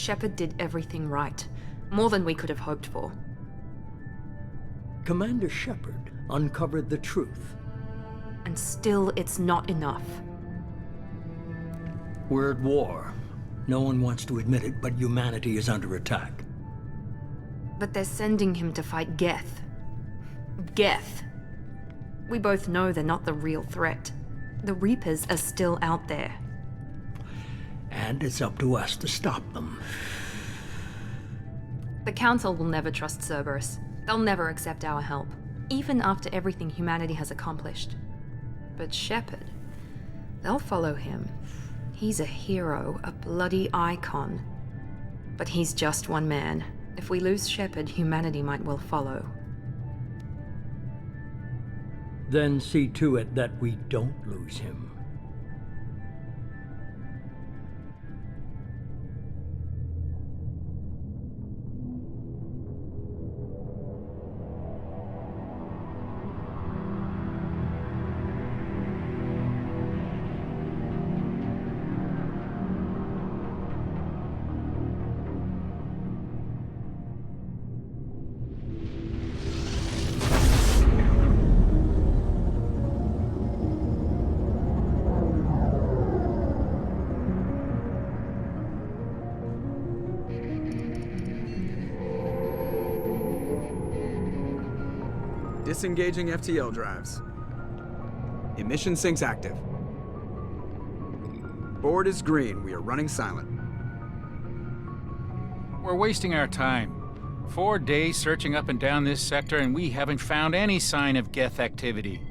Shepard did everything right. More than we could have hoped for. Commander Shepard uncovered the truth. And still, it's not enough. We're at war. No one wants to admit it, but humanity is under attack. But they're sending him to fight geth. Geth. We both know they're not the real threat. The Reapers are still out there. And it's up to us to stop them. The Council will never trust Cerberus. They'll never accept our help, even after everything humanity has accomplished. But Shepard, they'll follow him. He's a hero, a bloody icon. But he's just one man. If we lose Shepard, humanity might well follow. Then see to it that we don't lose him. Disengaging FTL drives. Emission sinks active. Board is green. We are running silent. We're wasting our time. 4 days searching up and down this sector, and we haven't found any sign of geth activity.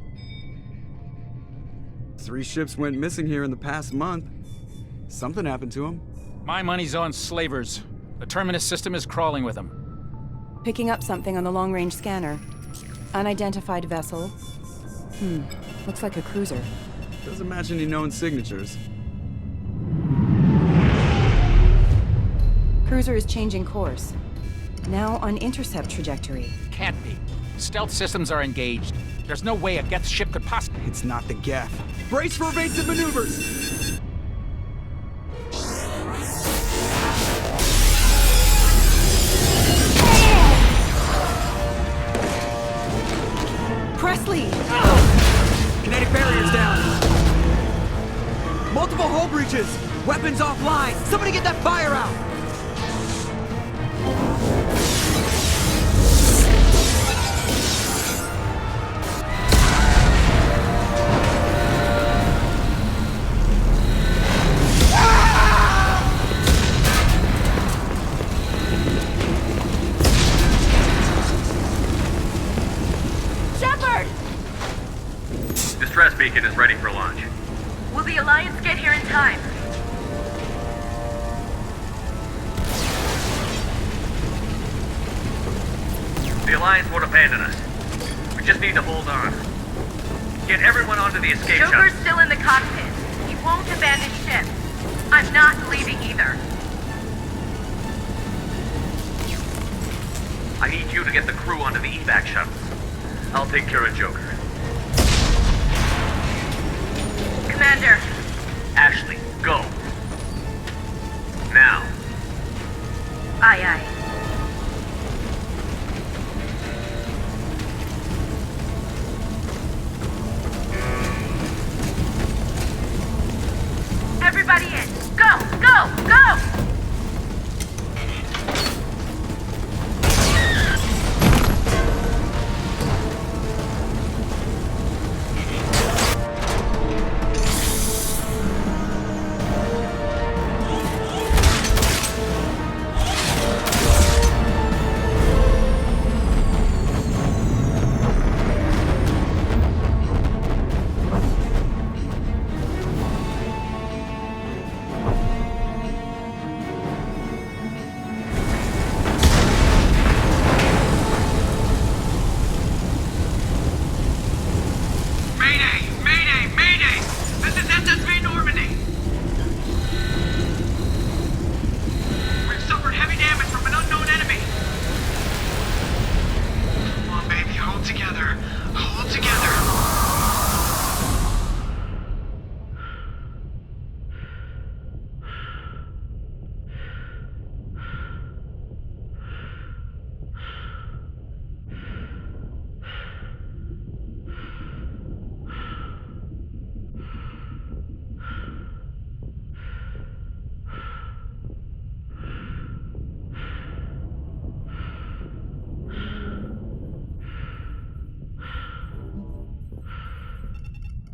3 ships went missing here in the past month. Something happened to them. My money's on slavers. The Terminus system is crawling with them. Picking up something on the long-range scanner. Unidentified vessel. Looks like a cruiser. Doesn't match any known signatures. Cruiser is changing course. Now on intercept trajectory. Can't be. Stealth systems are engaged. There's no way a geth ship could possibly... It's not the geth. Brace for evasive maneuvers! Presley! Kinetic barriers down! Multiple hull breaches! Weapons offline! Somebody get that fire out! Distress beacon is ready for launch. Will the Alliance get here in time? The Alliance won't abandon us. We just need to hold on. Get everyone onto the escape Joker's shuttle. still in the cockpit. He won't abandon ship. I'm not leaving either. I need you to get the crew onto the evac shuttles. I'll take care of Joker. Commander. Ashley, go. Now. Aye, aye. Everybody in. Go, go, go!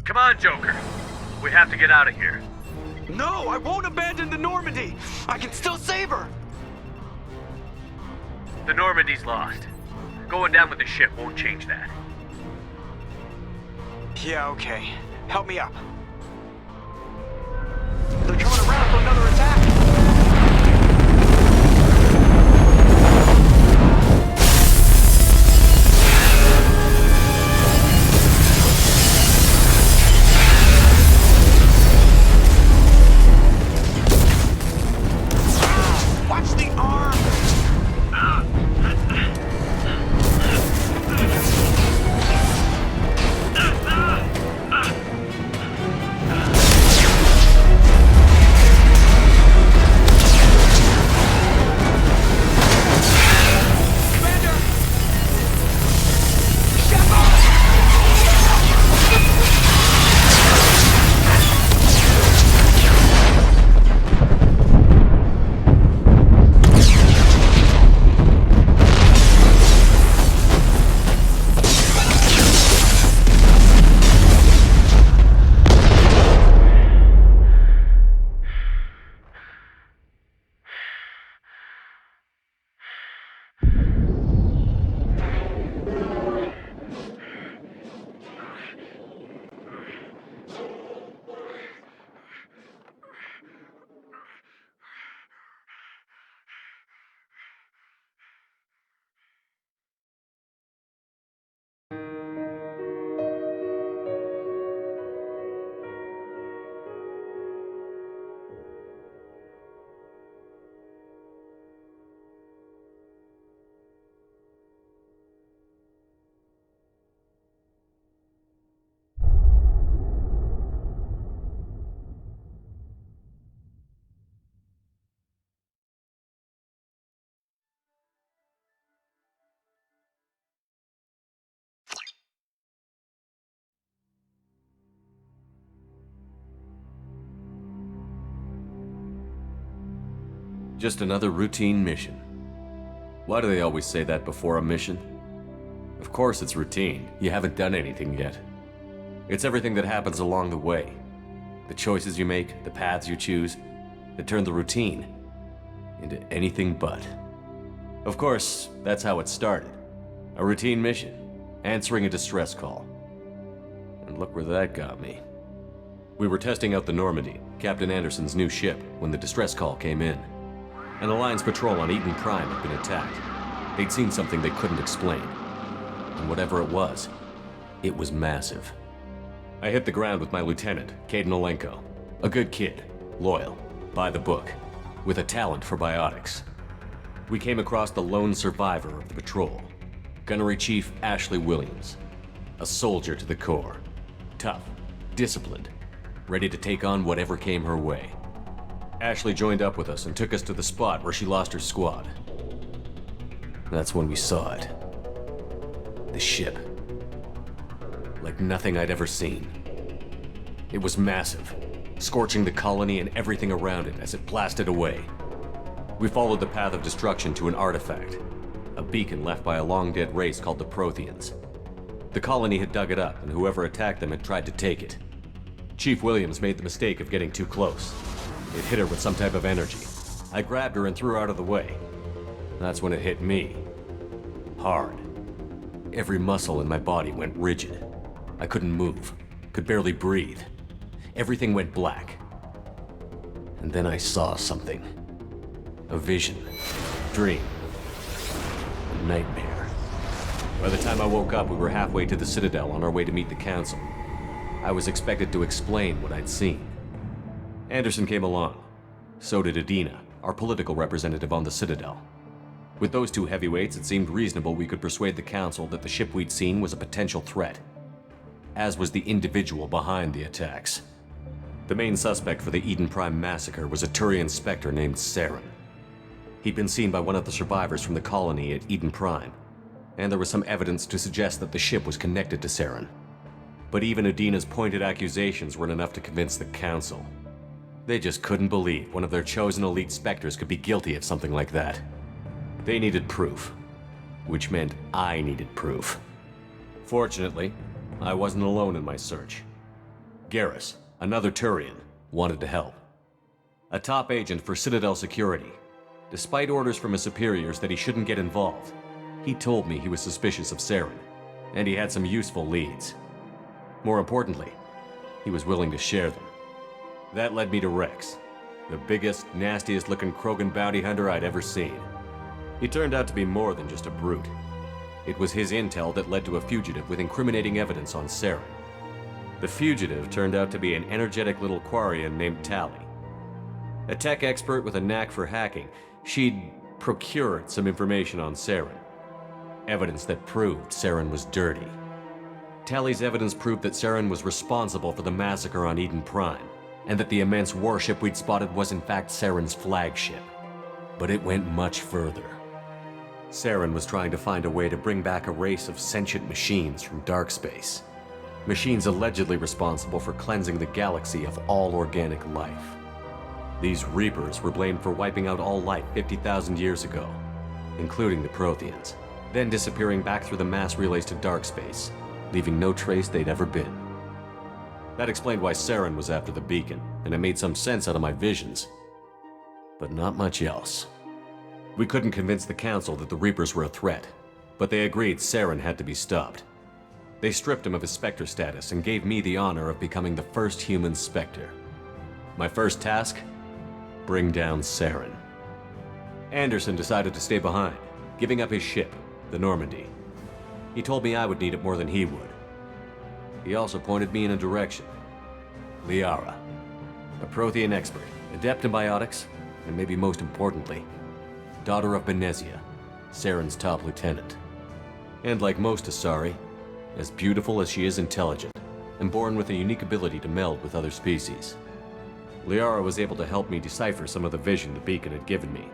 Come on, Joker. We have to get out of here. No, I won't abandon the Normandy! I can still save her! The Normandy's lost. Going down with the ship won't change that. Yeah, okay. Help me up. They're coming around for another attack! Just another routine mission. Why do they always say that before a mission? Of course it's routine. You haven't done anything yet. It's everything that happens along the way. The choices you make, the paths you choose, that turn the routine into anything but. Of course, that's how it started. A routine mission, answering a distress call. And look where that got me. We were testing out the Normandy, Captain Anderson's new ship, when the distress call came in. An Alliance patrol on Eden Prime had been attacked. They'd seen something they couldn't explain. And whatever it was massive. I hit the ground with my lieutenant, Caden Olenko. A good kid, loyal, by the book, with a talent for biotics. We came across the lone survivor of the patrol, Gunnery Chief Ashley Williams. A soldier to the core. Tough, disciplined, ready to take on whatever came her way. Ashley joined up with us and took us to the spot where she lost her squad. That's when we saw it. The ship. Like nothing I'd ever seen. It was massive, scorching the colony and everything around it as it blasted away. We followed the path of destruction to an artifact, a beacon left by a long-dead race called the Protheans. The colony had dug it up, and whoever attacked them had tried to take it. Chief Williams made the mistake of getting too close. It hit her with some type of energy. I grabbed her and threw her out of the way. That's when it hit me. Hard. Every muscle in my body went rigid. I couldn't move, could barely breathe. Everything went black. And then I saw something. A vision. Dream. A nightmare. By the time I woke up, we were halfway to the Citadel on our way to meet the Council. I was expected to explain what I'd seen. Anderson came along. So did Adina, our political representative on the Citadel. With those two heavyweights, it seemed reasonable we could persuade the Council that the ship we'd seen was a potential threat, as was the individual behind the attacks. The main suspect for the Eden Prime massacre was a Turian Spectre named Saren. He'd been seen by one of the survivors from the colony at Eden Prime, and there was some evidence to suggest that the ship was connected to Saren. But even Adina's pointed accusations weren't enough to convince the Council. They just couldn't believe one of their chosen elite Spectres could be guilty of something like that. They needed proof, which meant I needed proof. Fortunately, I wasn't alone in my search. Garrus, another Turian, wanted to help. A top agent for Citadel Security. Despite orders from his superiors that he shouldn't get involved, he told me he was suspicious of Saren, and he had some useful leads. More importantly, he was willing to share them. That led me to Rex, the biggest, nastiest-looking Krogan bounty hunter I'd ever seen. He turned out to be more than just a brute. It was his intel that led to a fugitive with incriminating evidence on Saren. The fugitive turned out to be an energetic little Quarian named Tali. A tech expert with a knack for hacking, she'd procured some information on Saren. Evidence that proved Saren was dirty. Tali's evidence proved that Saren was responsible for the massacre on Eden Prime, and that the immense warship we'd spotted was in fact Saren's flagship. But it went much further. Saren was trying to find a way to bring back a race of sentient machines from dark space. Machines allegedly responsible for cleansing the galaxy of all organic life. These Reapers were blamed for wiping out all life 50,000 years ago, including the Protheans, then disappearing back through the mass relays to dark space, leaving no trace they'd ever been. That explained why Saren was after the beacon, and it made some sense out of my visions. But not much else. We couldn't convince the Council that the Reapers were a threat, but they agreed Saren had to be stopped. They stripped him of his Spectre status and gave me the honor of becoming the first human Spectre. My first task? Bring down Saren. Anderson decided to stay behind, giving up his ship, the Normandy. He told me I would need it more than he would. He also pointed me in a direction. Liara, a Prothean expert, adept in biotics, and maybe most importantly, daughter of Benezia, Saren's top lieutenant. And like most Asari, as beautiful as she is intelligent, and born with a unique ability to meld with other species. Liara was able to help me decipher some of the vision the beacon had given me.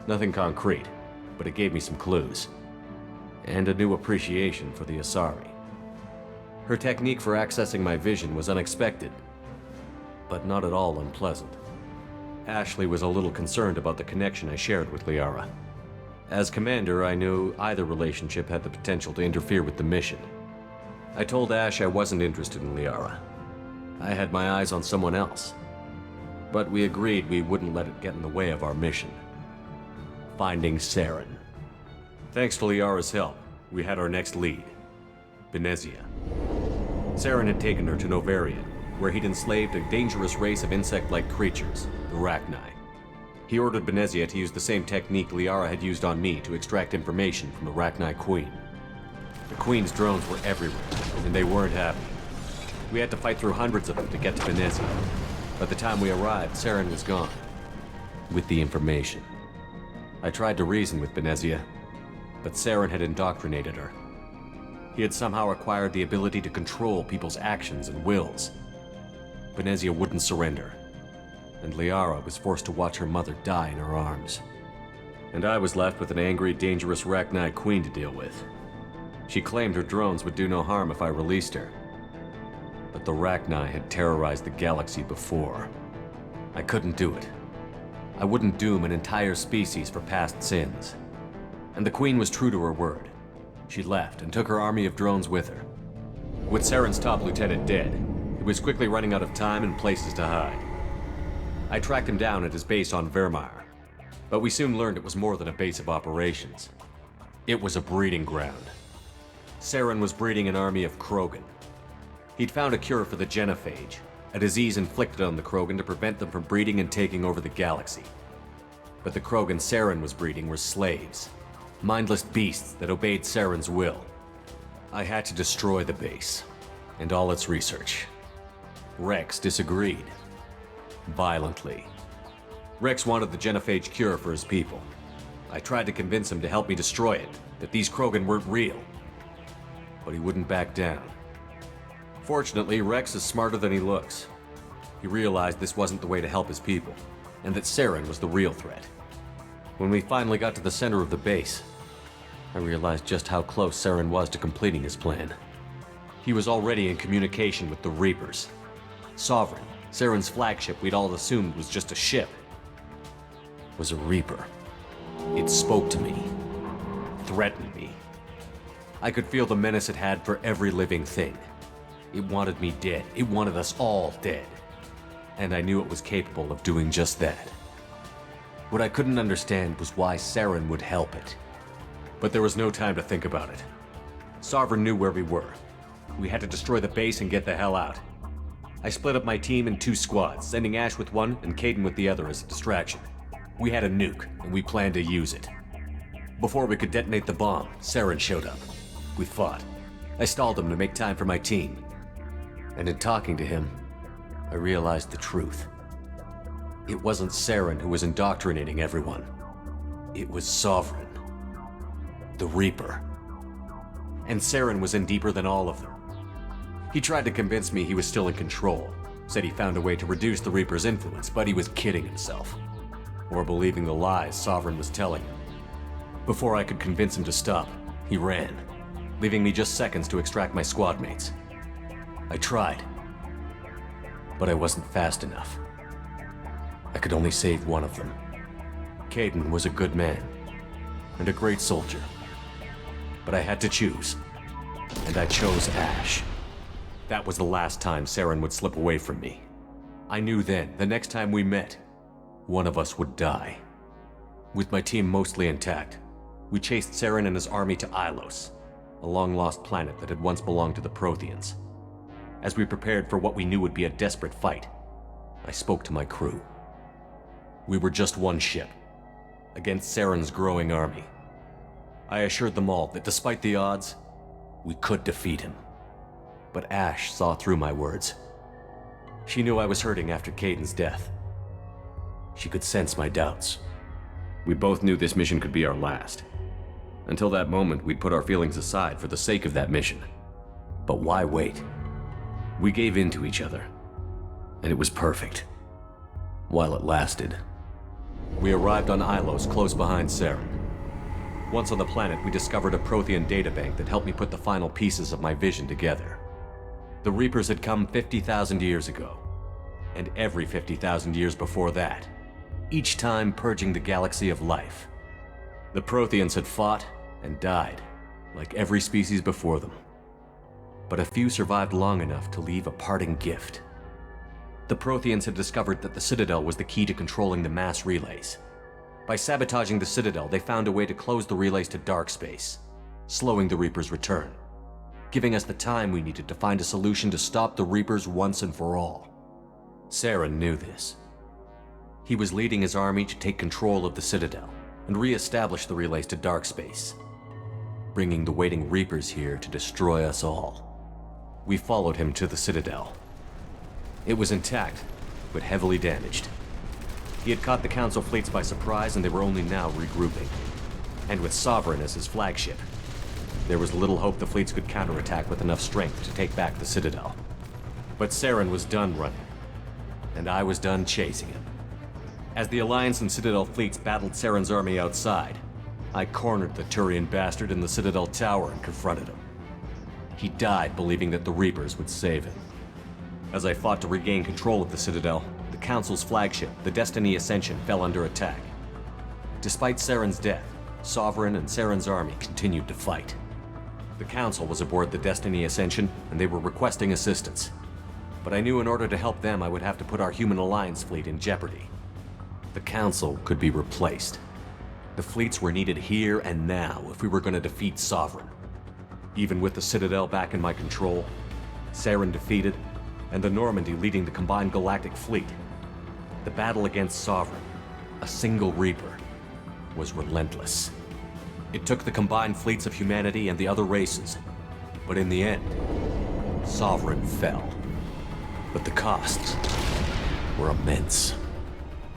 Nothing concrete, but it gave me some clues. And a new appreciation for the Asari. Her technique for accessing my vision was unexpected, but not at all unpleasant. Ashley was a little concerned about the connection I shared with Liara. As commander, I knew either relationship had the potential to interfere with the mission. I told Ash I wasn't interested in Liara. I had my eyes on someone else. But we agreed we wouldn't let it get in the way of our mission. Finding Saren. Thanks to Liara's help, we had our next lead. Benezia. Saren had taken her to Novarian, where he'd enslaved a dangerous race of insect-like creatures, the Rachni. He ordered Benezia to use the same technique Liara had used on me to extract information from the Rachni Queen. The Queen's drones were everywhere, and they weren't happy. We had to fight through hundreds of them to get to Benezia. By the time we arrived, Saren was gone. With the information. I tried to reason with Benezia, but Saren had indoctrinated her. He had somehow acquired the ability to control people's actions and wills. Benezia wouldn't surrender, and Liara was forced to watch her mother die in her arms. And I was left with an angry, dangerous Rachni Queen to deal with. She claimed her drones would do no harm if I released her. But the Rachni had terrorized the galaxy before. I couldn't do it. I wouldn't doom an entire species for past sins. And the Queen was true to her word. She left and took her army of drones with her. With Saren's top lieutenant dead, he was quickly running out of time and places to hide. I tracked him down at his base on Vermeer, but we soon learned it was more than a base of operations. It was a breeding ground. Saren was breeding an army of Krogan. He'd found a cure for the genophage, a disease inflicted on the Krogan to prevent them from breeding and taking over the galaxy. But the Krogan Saren was breeding were slaves, mindless beasts that obeyed Saren's will. I had to destroy the base, and all its research. Rex disagreed. Violently. Rex wanted the genophage cure for his people. I tried to convince him to help me destroy it, that these Krogan weren't real. But he wouldn't back down. Fortunately, Rex is smarter than he looks. He realized this wasn't the way to help his people, and that Saren was the real threat. When we finally got to the center of the base, I realized just how close Saren was to completing his plan. He was already in communication with the Reapers. Sovereign, Saren's flagship we'd all assumed was just a ship, was a Reaper. It spoke to me, threatened me. I could feel the menace it had for every living thing. It wanted me dead. It wanted us all dead. And I knew it was capable of doing just that. What I couldn't understand was why Saren would help it. But there was no time to think about it. Sovereign knew where we were. We had to destroy the base and get the hell out. I split up my team in 2 squads, sending Ash with one and Kaidan with the other as a distraction. We had a nuke, and we planned to use it. Before we could detonate the bomb, Saren showed up. We fought. I stalled him to make time for my team. And in talking to him, I realized the truth. It wasn't Saren who was indoctrinating everyone. It was Sovereign. The Reaper. And Saren was in deeper than all of them. He tried to convince me he was still in control, said he found a way to reduce the Reaper's influence, but he was kidding himself. Or believing the lies Sovereign was telling him. Before I could convince him to stop, he ran, leaving me just seconds to extract my squad mates. I tried, but I wasn't fast enough. I could only save one of them. Kaidan was a good man, and a great soldier. But I had to choose, and I chose Ash. That was the last time Saren would slip away from me. I knew then, the next time we met, one of us would die. With my team mostly intact, we chased Saren and his army to Ilos, a long-lost planet that had once belonged to the Protheans. As we prepared for what we knew would be a desperate fight, I spoke to my crew. We were just one ship, against Saren's growing army. I assured them all that despite the odds, we could defeat him. But Ash saw through my words. She knew I was hurting after Kaidan's death. She could sense my doubts. We both knew this mission could be our last. Until that moment, we'd put our feelings aside for the sake of that mission. But why wait? We gave in to each other, and it was perfect. While it lasted. We arrived on Ilos, close behind Saren. Once on the planet, we discovered a Prothean databank that helped me put the final pieces of my vision together. The Reapers had come 50,000 years ago, and every 50,000 years before that, each time purging the galaxy of life. The Protheans had fought and died, like every species before them. But a few survived long enough to leave a parting gift. The Protheans had discovered that the Citadel was the key to controlling the mass relays. By sabotaging the Citadel, they found a way to close the relays to dark space, slowing the Reaper's return, giving us the time we needed to find a solution to stop the Reapers once and for all. Saren knew this. He was leading his army to take control of the Citadel and re-establish the relays to dark space, bringing the waiting Reapers here to destroy us all. We followed him to the Citadel. It was intact, but heavily damaged. He had caught the Council fleets by surprise, and they were only now regrouping. And with Sovereign as his flagship, there was little hope the fleets could counterattack with enough strength to take back the Citadel. But Saren was done running, and I was done chasing him. As the Alliance and Citadel fleets battled Saren's army outside, I cornered the Turian bastard in the Citadel tower and confronted him. He died believing that the Reapers would save him. As I fought to regain control of the Citadel, the Council's flagship, the Destiny Ascension, fell under attack. Despite Saren's death, Sovereign and Saren's army continued to fight. The Council was aboard the Destiny Ascension, and they were requesting assistance. But I knew in order to help them, I would have to put our human alliance fleet in jeopardy. The Council could be replaced. The fleets were needed here and now if we were going to defeat Sovereign. Even with the Citadel back in my control, Saren defeated, and the Normandy leading the combined galactic fleet, the battle against Sovereign, a single Reaper, was relentless. It took the combined fleets of humanity and the other races, but in the end, Sovereign fell. But the costs were immense.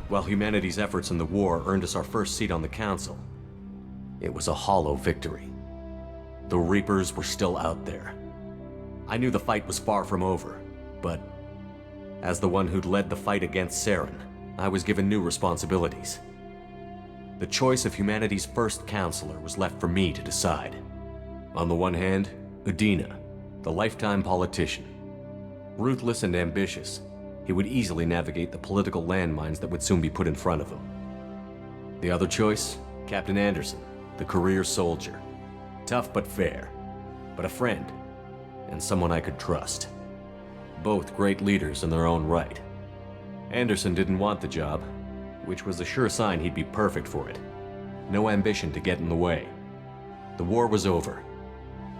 While humanity's efforts in the war earned us our first seat on the Council, it was a hollow victory. The Reapers were still out there. I knew the fight was far from over, but as the one who'd led the fight against Saren, I was given new responsibilities. The choice of humanity's first counselor was left for me to decide. On the one hand, Udina, the lifetime politician. Ruthless and ambitious, he would easily navigate the political landmines that would soon be put in front of him. The other choice, Captain Anderson, the career soldier. Tough but fair, but a friend, and someone I could trust. Both great leaders in their own right. Anderson didn't want the job, which was a sure sign he'd be perfect for it. No ambition to get in the way. The war was over.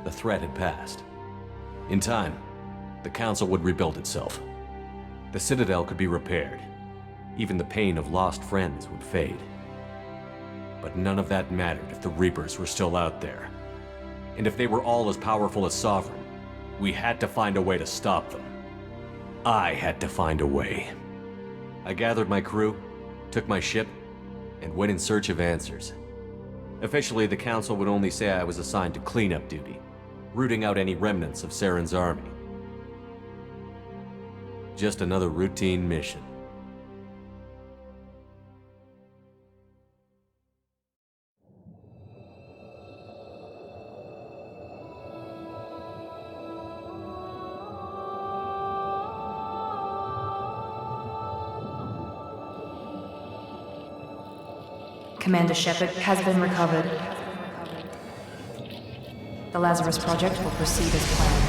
The threat had passed. In time, the Council would rebuild itself. The Citadel could be repaired. Even the pain of lost friends would fade. But none of that mattered if the Reapers were still out there. And if they were all as powerful as Sovereign, we had to find a way to stop them. I had to find a way. I gathered my crew, took my ship, and went in search of answers. Officially, the Council would only say I was assigned to cleanup duty, rooting out any remnants of Saren's army. Just another routine mission. Commander Shepard has been recovered. The Lazarus Project will proceed as planned.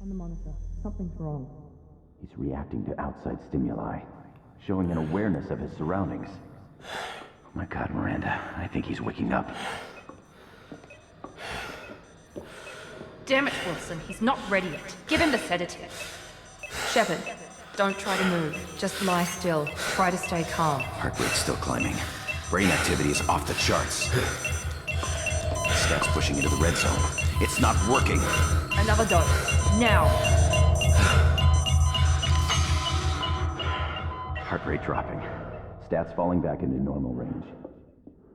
On the monitor. Something's wrong. He's reacting to outside stimuli, showing an awareness of his surroundings. Oh my God, Miranda. I think he's waking up. Damn it, Wilson. He's not ready yet. Give him the sedative. Shepard, don't try to move. Just lie still. Try to stay calm. Heart rate's still climbing. Brain activity is off the charts. Stats pushing into the red zone. It's not working. Another dose. Now. Heart rate dropping. Stats falling back into normal range.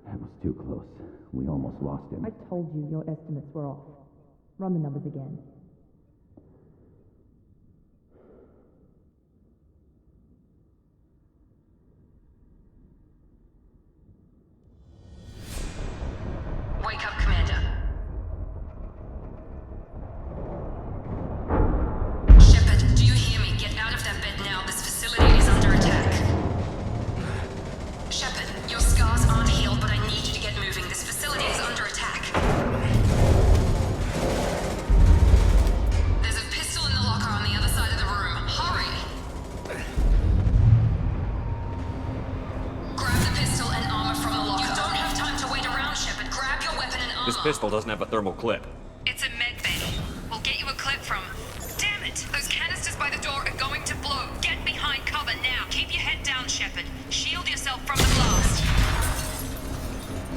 That was too close. We almost lost him. I told you your estimates were off. Run the numbers again. Wake up, Commander. Shepard, do you hear me? Get out of that bed now. This facility is under attack. Shepard, your scars aren't healed, but I need you to get moving. This facility is under attack. There's a pistol in the locker on the other side of the room. Hurry! Grab the pistol and armor from the locker. You don't have time to wait around, Shepard. Grab your weapon and armor. This pistol doesn't have a thermal clip. It's a med bay. We'll get you a clip from... Damn it! Those canisters by the door are going to blow. Get behind cover now. Keep your head down, Shepard. Shield yourself from the blast.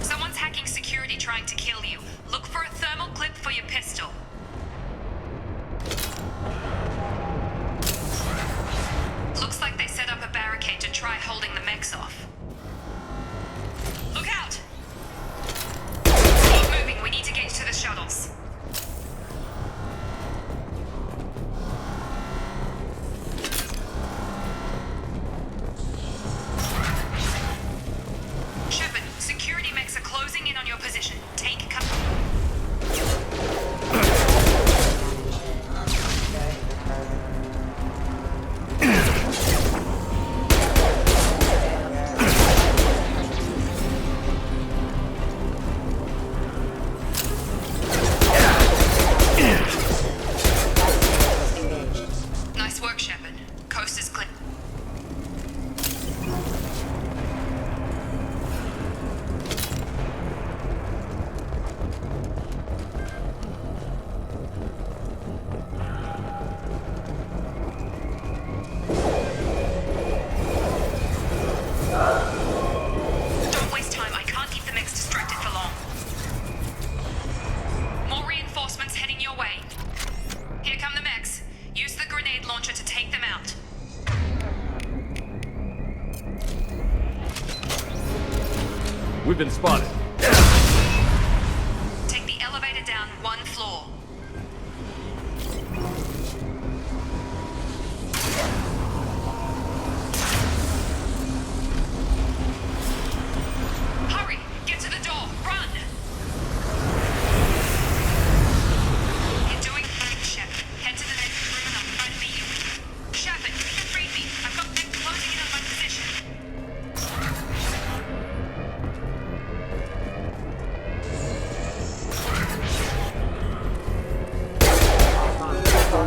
Someone's hacking security trying to kill you. Look been spotted. Take the elevator down 1 floor. Hurry! Get to the door! Run! You're doing fine, Shepard. Head to the next room and I'll try to meet you. Shepard, you can read me. I've got them closing in on my position.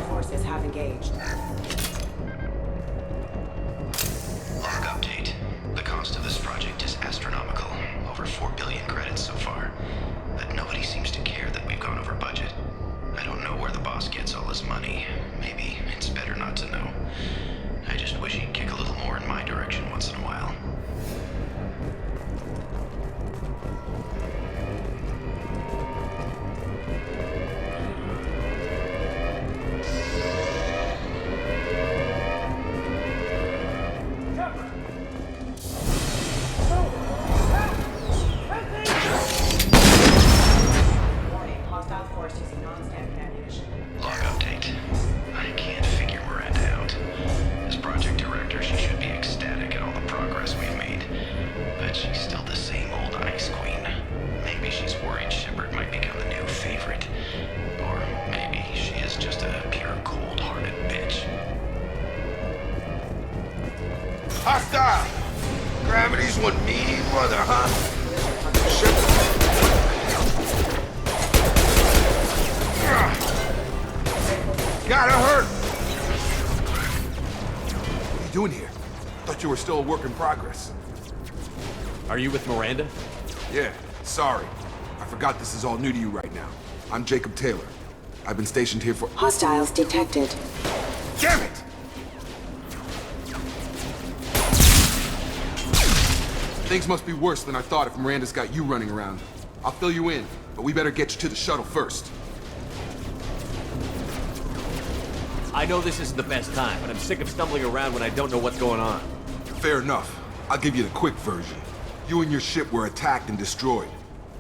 Forces have engaged. Log update. The cost of this project is astronomical. Over 4 billion credits so far. But nobody seems to care that we've gone over budget. I don't know where the boss gets all his money. Maybe it's better not to know. I just wish he'd kick a little more in my direction once in a while. Warning, hostile force using non-standard ammunition. Log update. I can't figure Miranda out. As project director, she should be ecstatic at all the progress we've made. But she's still the same old ice queen. Maybe she's worried Shepard might become the new favorite. Or maybe she is just a pure cold-hearted bitch. Hostile! Gravity's one mean brother, huh? Shepard. Gotta hurt! What are you doing here? Thought you were still a work in progress. Are you with Miranda? Yeah, sorry. I forgot this is all new to you right now. I'm Jacob Taylor. I've been stationed here for— Hostiles detected. Damn it! Things must be worse than I thought if Miranda's got you running around. I'll fill you in, but we better get you to the shuttle first. I know this isn't the best time, but I'm sick of stumbling around when I don't know what's going on. Fair enough. I'll give you the quick version. You and your ship were attacked and destroyed.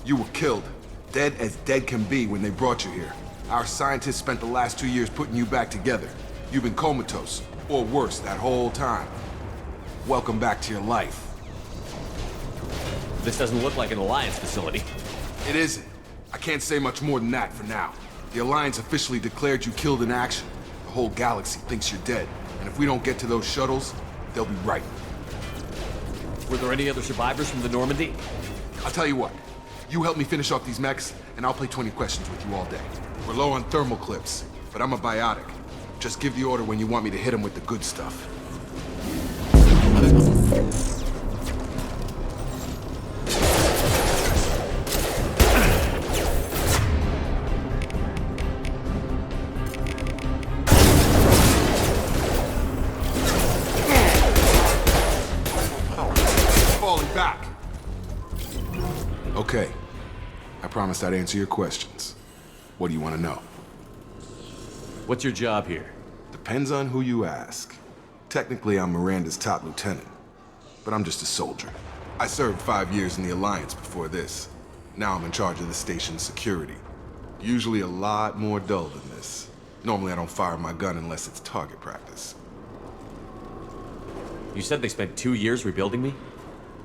You were killed. Dead as dead can be when they brought you here. Our scientists spent the last 2 years putting you back together. You've been comatose, or worse, that whole time. Welcome back to your life. This doesn't look like an Alliance facility. It isn't. I can't say much more than that for now. The Alliance officially declared you killed in action. The whole galaxy thinks you're dead. And if we don't get to those shuttles, they'll be right. Were there any other survivors from the Normandy? I'll tell you what. You help me finish off these mechs, and I'll play 20 questions with you all day. We're low on thermal clips, but I'm a biotic. Just give the order when you want me to hit them with the good stuff. Okay. I promised I'd answer your questions. What do you want to know? What's your job here? Depends on who you ask. Technically, I'm Miranda's top lieutenant, but I'm just a soldier. I served 5 years in the Alliance before this. Now I'm in charge of the station's security. Usually a lot more dull than this. Normally I don't fire my gun unless it's target practice. You said they spent 2 years rebuilding me?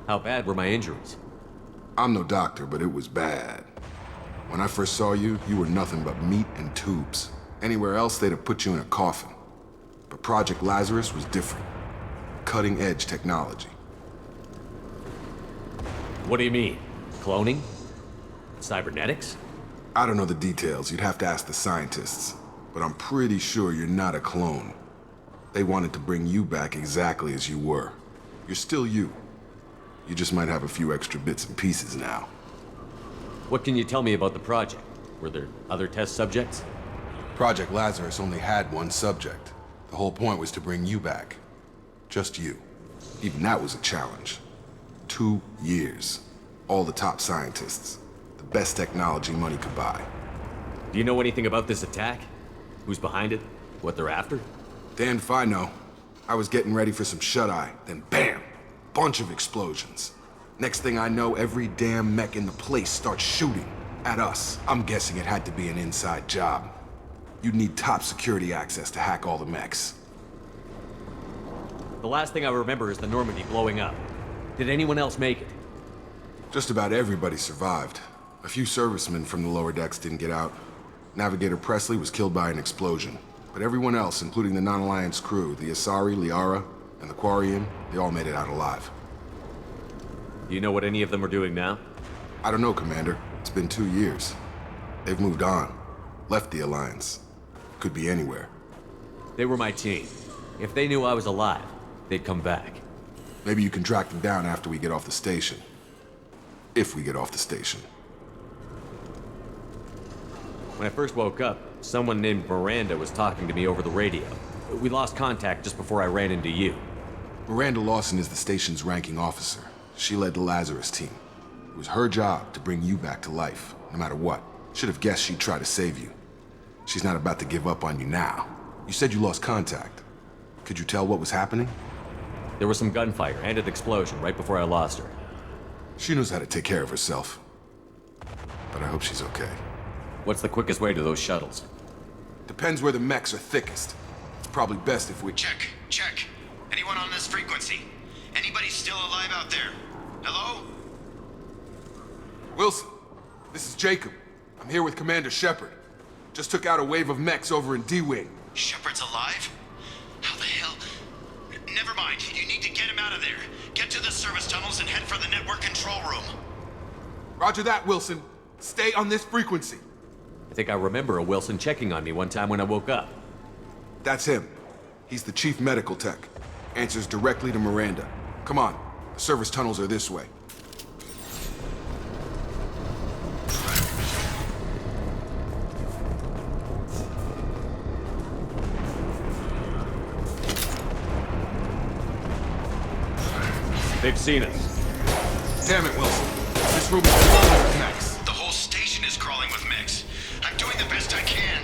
How bad were my injuries? I'm no doctor, but it was bad. When I first saw you, you were nothing but meat and tubes. Anywhere else, they'd have put you in a coffin. But Project Lazarus was different. Cutting-edge technology. What do you mean? Cloning? Cybernetics? I don't know the details. You'd have to ask the scientists. But I'm pretty sure you're not a clone. They wanted to bring you back exactly as you were. You're still you. You just might have a few extra bits and pieces now. What can you tell me about the project? Were there other test subjects? Project Lazarus only had one subject. The whole point was to bring you back. Just you. Even that was a challenge. 2 years. All the top scientists. The best technology money could buy. Do you know anything about this attack? Who's behind it? What they're after? Damned if I know. I was getting ready for some shut-eye, then bam! Bunch of explosions. Next thing I know, every damn mech in the place starts shooting at us. I'm guessing it had to be an inside job. You'd need top security access to hack all the mechs. The last thing I remember is the Normandy blowing up. Did anyone else make it? Just about everybody survived. A few servicemen from the lower decks didn't get out. Navigator Presley was killed by an explosion. But everyone else, including the non-Alliance crew, the Asari, Liara, and the Quarian, they all made it out alive. Do you know what any of them are doing now? I don't know, Commander. It's been 2 years. They've moved on. Left the Alliance. Could be anywhere. They were my team. If they knew I was alive, they'd come back. Maybe you can track them down after we get off the station. If we get off the station. When I first woke up, someone named Miranda was talking to me over the radio. We lost contact just before I ran into you. Miranda Lawson is the station's ranking officer. She led the Lazarus team. It was her job to bring you back to life, no matter what. Should have guessed she'd try to save you. She's not about to give up on you now. You said you lost contact. Could you tell what was happening? There was some gunfire and an explosion right before I lost her. She knows how to take care of herself. But I hope she's okay. What's the quickest way to those shuttles? Depends where the mechs are thickest. It's probably best if we... Check. Anyone on this frequency? Anybody still alive out there? Hello? Wilson, this is Jacob. I'm here with Commander Shepard. Just took out a wave of mechs over in D-Wing. Shepard's alive? How the hell? Never mind. You need to get him out of there. Get to the service tunnels and head for the network control room. Roger that, Wilson. Stay on this frequency. I think I remember a Wilson checking on me one time when I woke up. That's him. He's the chief medical tech. Answers directly to Miranda. Come on. The service tunnels are this way. They've seen us. Damn it, Wilson. This room is full of mechs. The whole station is crawling with mechs. I'm doing the best I can.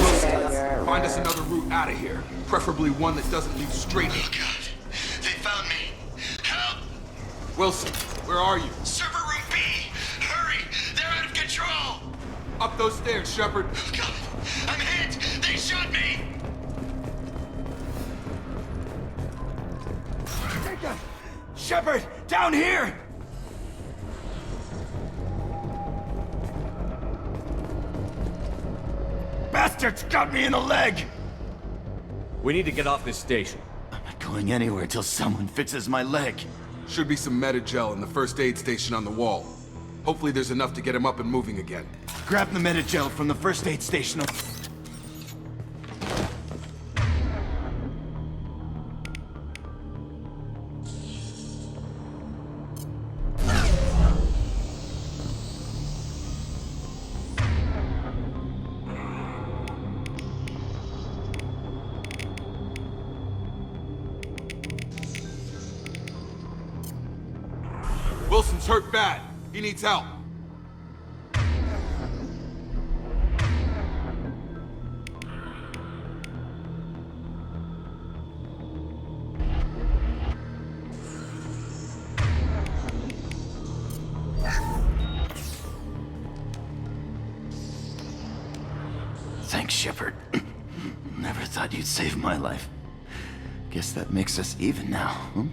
Wilson, find us another route out of here. Preferably one that doesn't lead straight. Oh, God. They found me. Help! Wilson, where are you? Server room B! Hurry! They're out of control! Up those stairs, Shepard. Oh, God. I'm hit! They shot me! Shepard, down here! Bastards got me in the leg! We need to get off this station. I'm not going anywhere till someone fixes my leg. Should be some Medi-gel in the first aid station on the wall. Hopefully there's enough to get him up and moving again. Grab the Medi-gel from the first aid station. Wilson's hurt bad. He needs help. Thanks, Shepard. Never thought you'd save my life. Guess that makes us even now, huh?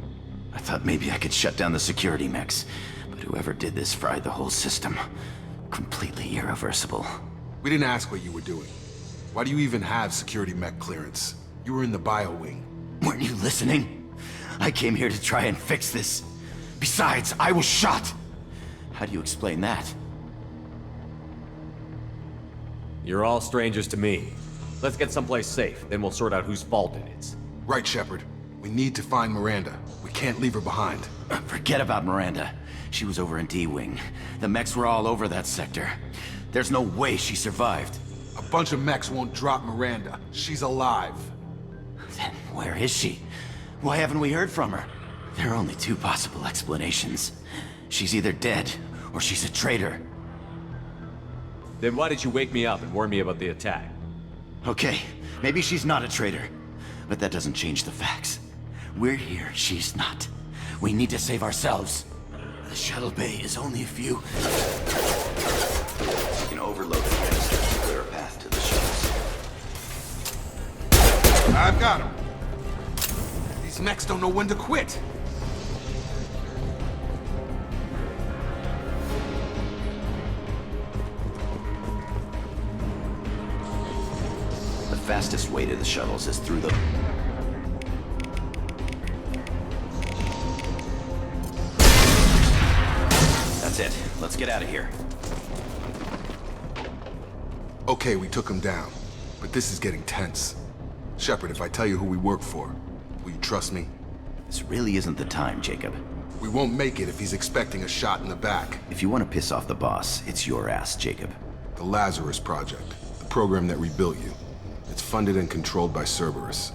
I thought maybe I could shut down the security mechs, but whoever did this fried the whole system. Completely irreversible. We didn't ask what you were doing. Why do you even have security mech clearance? You were in the bio wing. Weren't you listening? I came here to try and fix this. Besides, I was shot! How do you explain that? You're all strangers to me. Let's get someplace safe, then we'll sort out whose fault it is. Right, Shepard. We need to find Miranda. We can't leave her behind. Forget about Miranda. She was over in D-Wing. The mechs were all over that sector. There's no way she survived. A bunch of mechs won't drop Miranda. She's alive. Then where is she? Why haven't we heard from her? There are only two possible explanations. She's either dead, or she's a traitor. Then why did you wake me up and warn me about the attack? Okay, maybe she's not a traitor. but that doesn't change the facts. We're here, she's not. We need to save ourselves. The shuttle bay is only a few... You can overload the canisters to clear a path to the shuttles. I've got him. These mechs don't know when to quit. The fastest way to the shuttles is through the... That's it. Let's get out of here. Okay, we took him down, but this is getting tense. Shepard, if I tell you who we work for, will you trust me? This really isn't the time, Jacob. We won't make it if he's expecting a shot in the back. If you want to piss off the boss, it's your ass, Jacob. The Lazarus Project, the program that rebuilt you. It's funded and controlled by Cerberus.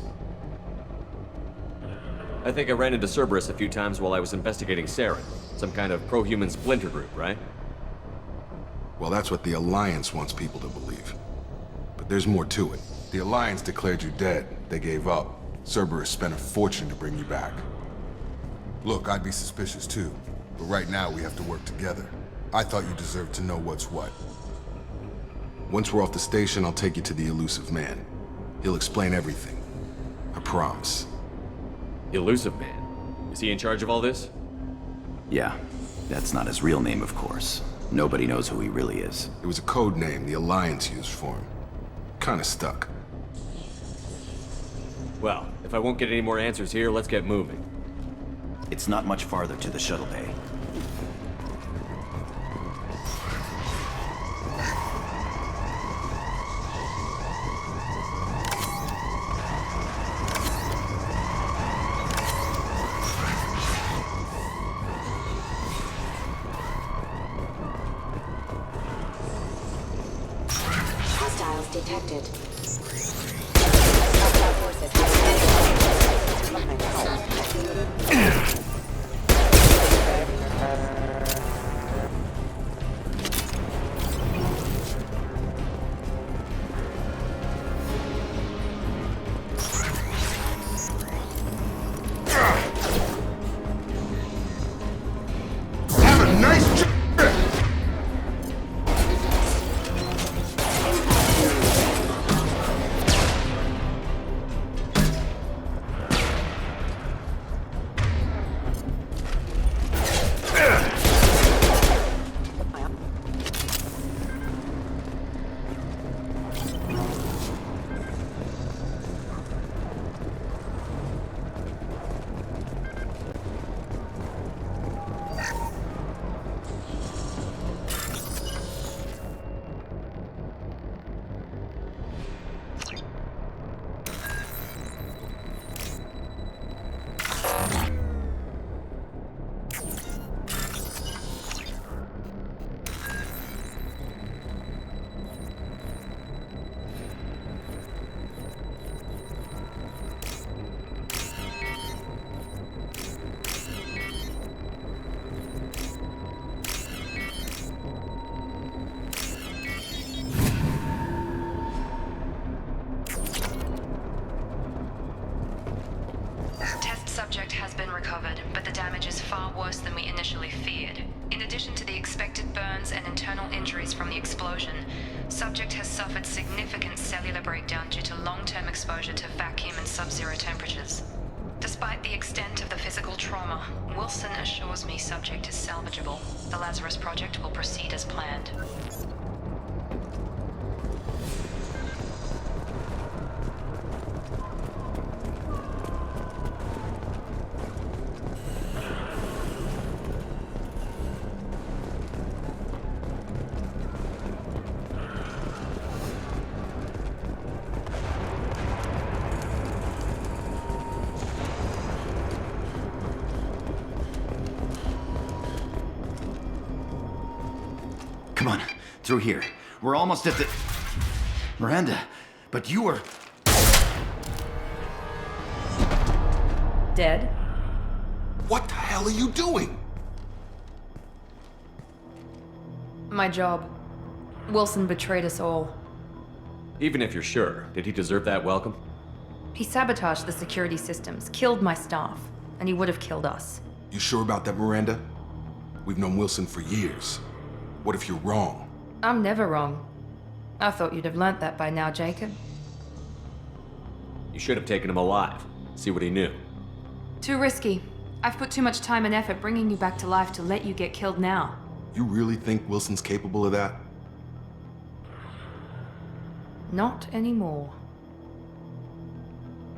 I think I ran into Cerberus a few times while I was investigating Saren. Some kind of pro-human splinter group, right? Well, that's what the Alliance wants people to believe. But there's more to it. The Alliance declared you dead. They gave up. Cerberus spent a fortune to bring you back. Look, I'd be suspicious too. But right now, we have to work together. I thought you deserved to know what's what. Once we're off the station, I'll take you to the Illusive Man. He'll explain everything. I promise. Illusive Man? Is he in charge of all this? Yeah. That's not his real name, of course. Nobody knows who he really is. It was a code name the Alliance used for him. Kinda stuck. Well, if I won't get any more answers here, let's get moving. It's not much farther to the shuttle bay. Hostiles detected. Subject has been recovered, but the damage is far worse than we initially feared. In addition to the expected burns and internal injuries from the explosion, subject has suffered significant cellular breakdown due to long-term exposure to vacuum and sub-zero temperatures. Despite the extent of the physical trauma, Wilson assures me subject is salvageable. The Lazarus Project will proceed as planned. Come on, through here. We're almost at the... Miranda, but you were... Dead? What the hell are you doing? My job. Wilson betrayed us all. Even if you're sure, did he deserve that welcome? He sabotaged the security systems, killed my staff, and he would have killed us. You sure about that, Miranda? We've known Wilson for years. What if you're wrong? I'm never wrong. I thought you'd have learnt that by now, Jacob. You should have taken him alive. See what he knew. Too risky. I've put too much time and effort bringing you back to life to let you get killed now. You really think Wilson's capable of that? Not anymore.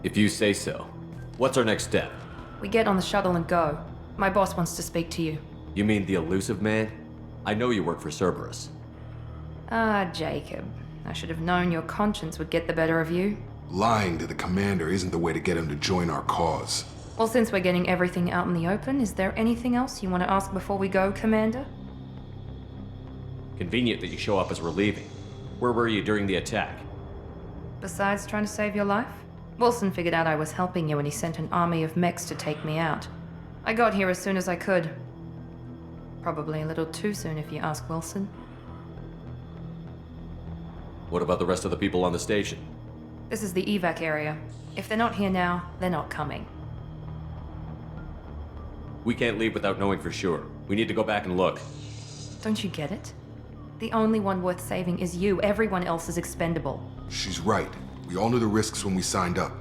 If you say so. What's our next step? We get on the shuttle and go. My boss wants to speak to you. You mean the Illusive Man? I know you work for Cerberus. Ah, Jacob. I should have known your conscience would get the better of you. Lying to the commander isn't the way to get him to join our cause. Well, since we're getting everything out in the open, is there anything else you want to ask before we go, Commander? Convenient that you show up as we're leaving. Where were you during the attack? Besides trying to save your life? Wilson figured out I was helping you and he sent an army of mechs to take me out. I got here as soon as I could. Probably a little too soon if you ask Wilson. What about the rest of the people on the station? This is the evac area. If they're not here now, they're not coming. We can't leave without knowing for sure. We need to go back and look. Don't you get it? The only one worth saving is you. Everyone else is expendable. She's right. We all knew the risks when we signed up.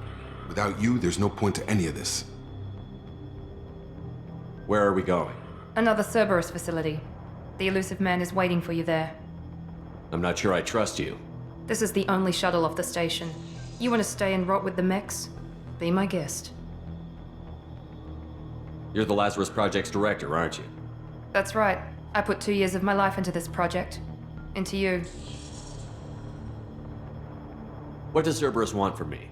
Without you, there's no point to any of this. Where are we going? Another Cerberus facility. The Illusive Man is waiting for you there. I'm not sure I trust you. This is the only shuttle off the station. You want to stay and rot with the mechs? Be my guest. You're the Lazarus Project's director, aren't you? That's right. I put 2 years of my life into this project. Into you. What does Cerberus want from me?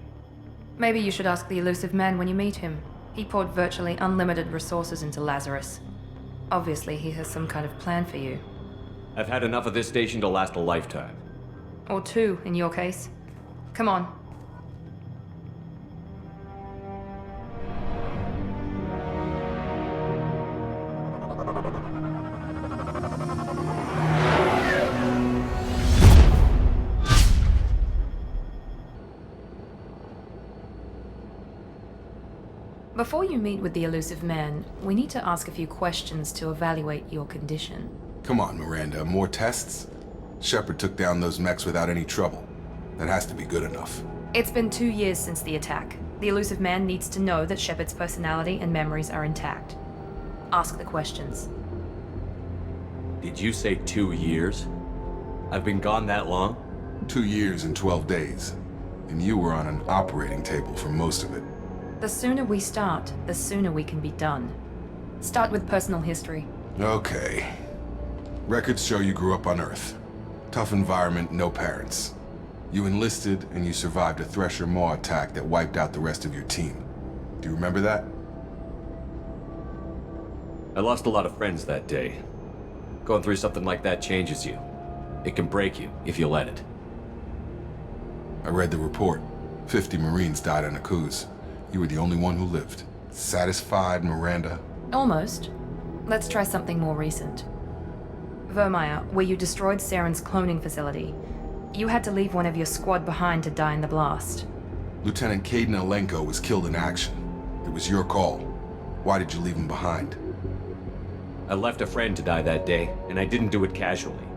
Maybe you should ask the Illusive Man when you meet him. He poured virtually unlimited resources into Lazarus. Obviously, he has some kind of plan for you. I've had enough of this station to last a lifetime. Or 2, in your case. Come on. Before you meet with the Illusive Man, we need to ask a few questions to evaluate your condition. Come on, Miranda, more tests? Shepard took down those mechs without any trouble. That has to be good enough. It's been 2 years since the attack. The Illusive Man needs to know that Shepard's personality and memories are intact. Ask the questions. Did you say 2 years? I've been gone that long? 2 years and 12 days. And you were on an operating table for most of it. The sooner we start, the sooner we can be done. Start with personal history. Okay. Records show you grew up on Earth. Tough environment, no parents. You enlisted and you survived a Thresher Maw attack that wiped out the rest of your team. Do you remember that? I lost a lot of friends that day. Going through something like that changes you. It can break you if you let it. I read the report. 50 Marines died on a cruise. You were the only one who lived. Satisfied, Miranda? Almost. Let's try something more recent. Vermeer, where you destroyed Saren's cloning facility. You had to leave one of your squad behind to die in the blast. Lieutenant Caden Alenko was killed in action. It was your call. Why did you leave him behind? I left a friend to die that day, and I didn't do it casually.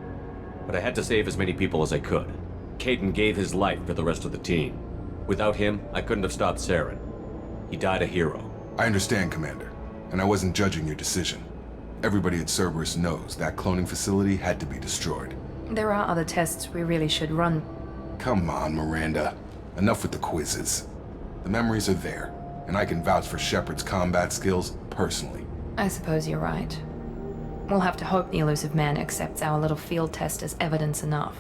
But I had to save as many people as I could. Caden gave his life for the rest of the team. Without him, I couldn't have stopped Saren. He died a hero. I understand, Commander, and I wasn't judging your decision. Everybody at Cerberus knows that cloning facility had to be destroyed. There are other tests we really should run. Come on, Miranda. Enough with the quizzes. The memories are there, and I can vouch for Shepard's combat skills personally. I suppose you're right. We'll have to hope the Illusive Man accepts our little field test as evidence enough.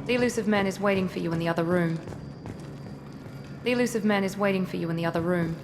The Illusive Man is waiting for you in the other room. The Illusive Man is waiting for you in the other room.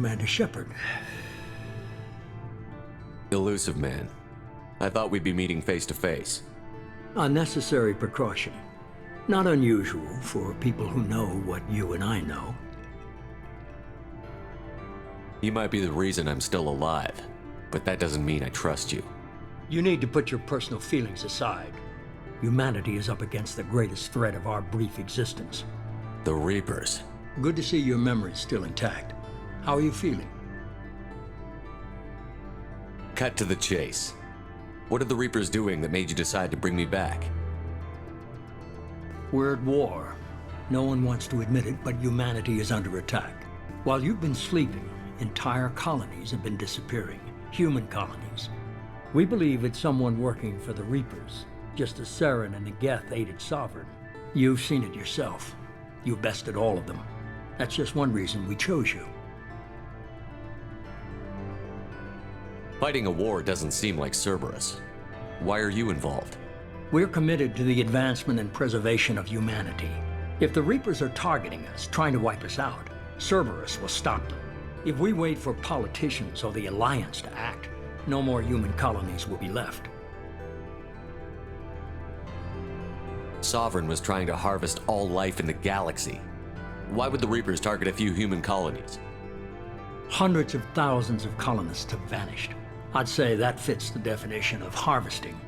Commander Shepard. Illusive Man. I thought we'd be meeting face to face. A necessary precaution. Not unusual for people who know what you and I know. You might be the reason I'm still alive, but that doesn't mean I trust you. You need to put your personal feelings aside. Humanity is up against the greatest threat of our brief existence. The Reapers. Good to see your memory's still intact. How are you feeling? Cut to the chase. What are the Reapers doing that made you decide to bring me back? We're at war. No one wants to admit it, but humanity is under attack. While you've been sleeping, entire colonies have been disappearing. Human colonies. We believe it's someone working for the Reapers, just as Saren and the Geth aided Sovereign. You've seen it yourself. You bested all of them. That's just one reason we chose you. Fighting a war doesn't seem like Cerberus. Why are you involved? We're committed to the advancement and preservation of humanity. If the Reapers are targeting us, trying to wipe us out, Cerberus will stop them. If we wait for politicians or the Alliance to act, no more human colonies will be left. Sovereign was trying to harvest all life in the galaxy. Why would the Reapers target a few human colonies? Hundreds of thousands of colonists have vanished. I'd say that fits the definition of harvesting.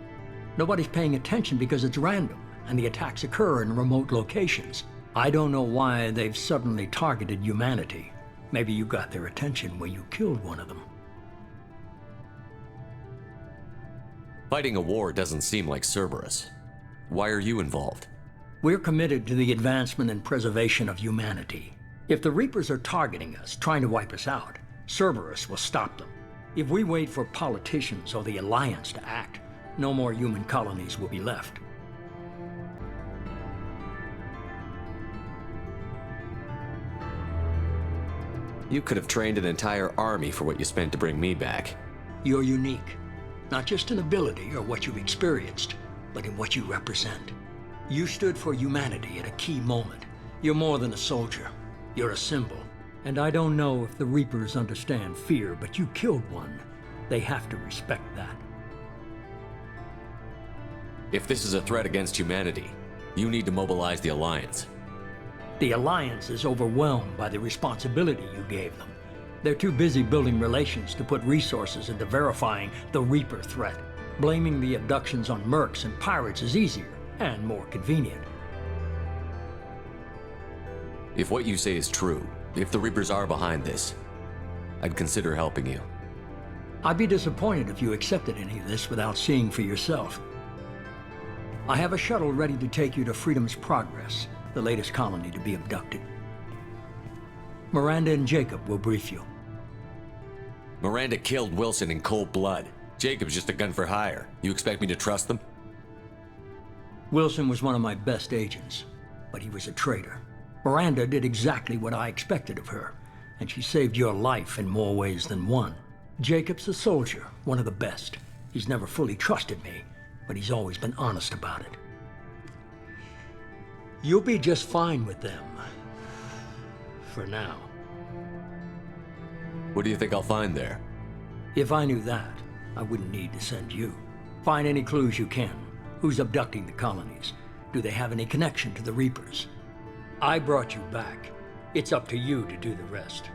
Nobody's paying attention because it's random, and the attacks occur in remote locations. I don't know why they've suddenly targeted humanity. Maybe you got their attention when you killed one of them. Fighting a war doesn't seem like Cerberus. Why are you involved? We're committed to the advancement and preservation of humanity. If the Reapers are targeting us, trying to wipe us out, Cerberus will stop them. If we wait for politicians or the Alliance to act, no more human colonies will be left. You could have trained an entire army for what you spent to bring me back. You're unique, not just in ability or what you've experienced, but in what you represent. You stood for humanity at a key moment. You're more than a soldier. You're a symbol. And I don't know if the Reapers understand fear, but you killed one. They have to respect that. If this is a threat against humanity, you need to mobilize the Alliance. The Alliance is overwhelmed by the responsibility you gave them. They're too busy building relations to put resources into verifying the Reaper threat. Blaming the abductions on mercs and pirates is easier and more convenient. If what you say is true, if the Reapers are behind this, I'd consider helping you. I'd be disappointed if you accepted any of this without seeing for yourself. I have a shuttle ready to take you to Freedom's Progress, the latest colony to be abducted. Miranda and Jacob will brief you. Miranda killed Wilson in cold blood. Jacob's just a gun for hire. You expect me to trust them? Wilson was one of my best agents, but he was a traitor. Miranda did exactly what I expected of her, and she saved your life in more ways than one. Jacob's a soldier, one of the best. He's never fully trusted me, but he's always been honest about it. You'll be just fine with them. For now. What do you think I'll find there? If I knew that, I wouldn't need to send you. Find any clues you can. Who's abducting the colonies? Do they have any connection to the Reapers? I brought you back. It's up to you to do the rest.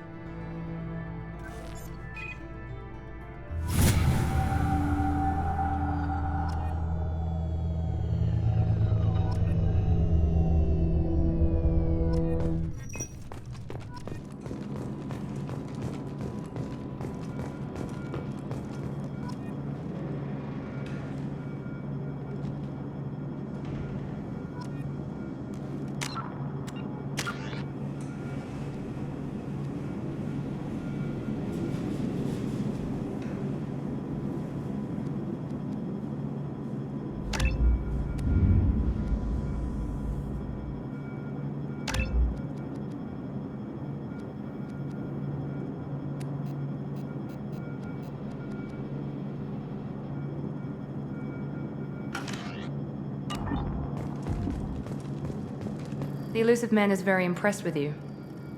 The Illusive Man is very impressed with you.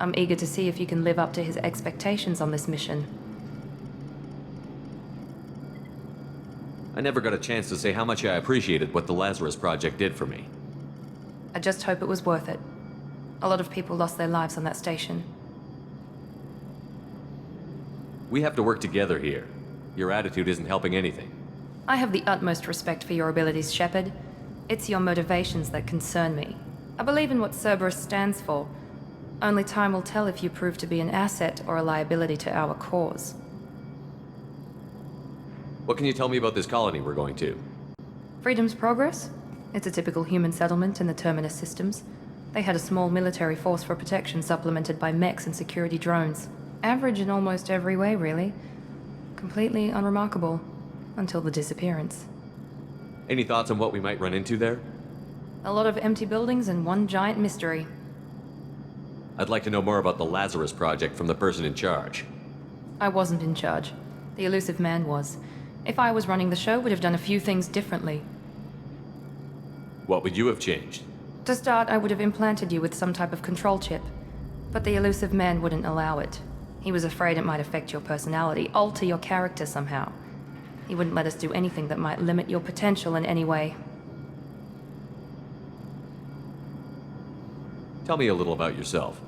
I'm eager to see if you can live up to his expectations on this mission. I never got a chance to say how much I appreciated what the Lazarus Project did for me. I just hope it was worth it. A lot of people lost their lives on that station. We have to work together here. Your attitude isn't helping anything. I have the utmost respect for your abilities, Shepard. It's your motivations that concern me. I believe in what Cerberus stands for. Only time will tell if you prove to be an asset or a liability to our cause. What can you tell me about this colony we're going to? Freedom's Progress? It's a typical human settlement in the Terminus systems. They had a small military force for protection supplemented by mechs and security drones. Average in almost every way, really. Completely unremarkable. Until the disappearance. Any thoughts on what we might run into there? A lot of empty buildings and one giant mystery. I'd like to know more about the Lazarus Project from the person in charge. I wasn't in charge. The Illusive Man was. If I was running the show, would have done a few things differently. What would you have changed? To start, I would have implanted you with some type of control chip. But the Illusive Man wouldn't allow it. He was afraid it might affect your personality, alter your character somehow. He wouldn't let us do anything that might limit your potential in any way. Tell me a little about yourself.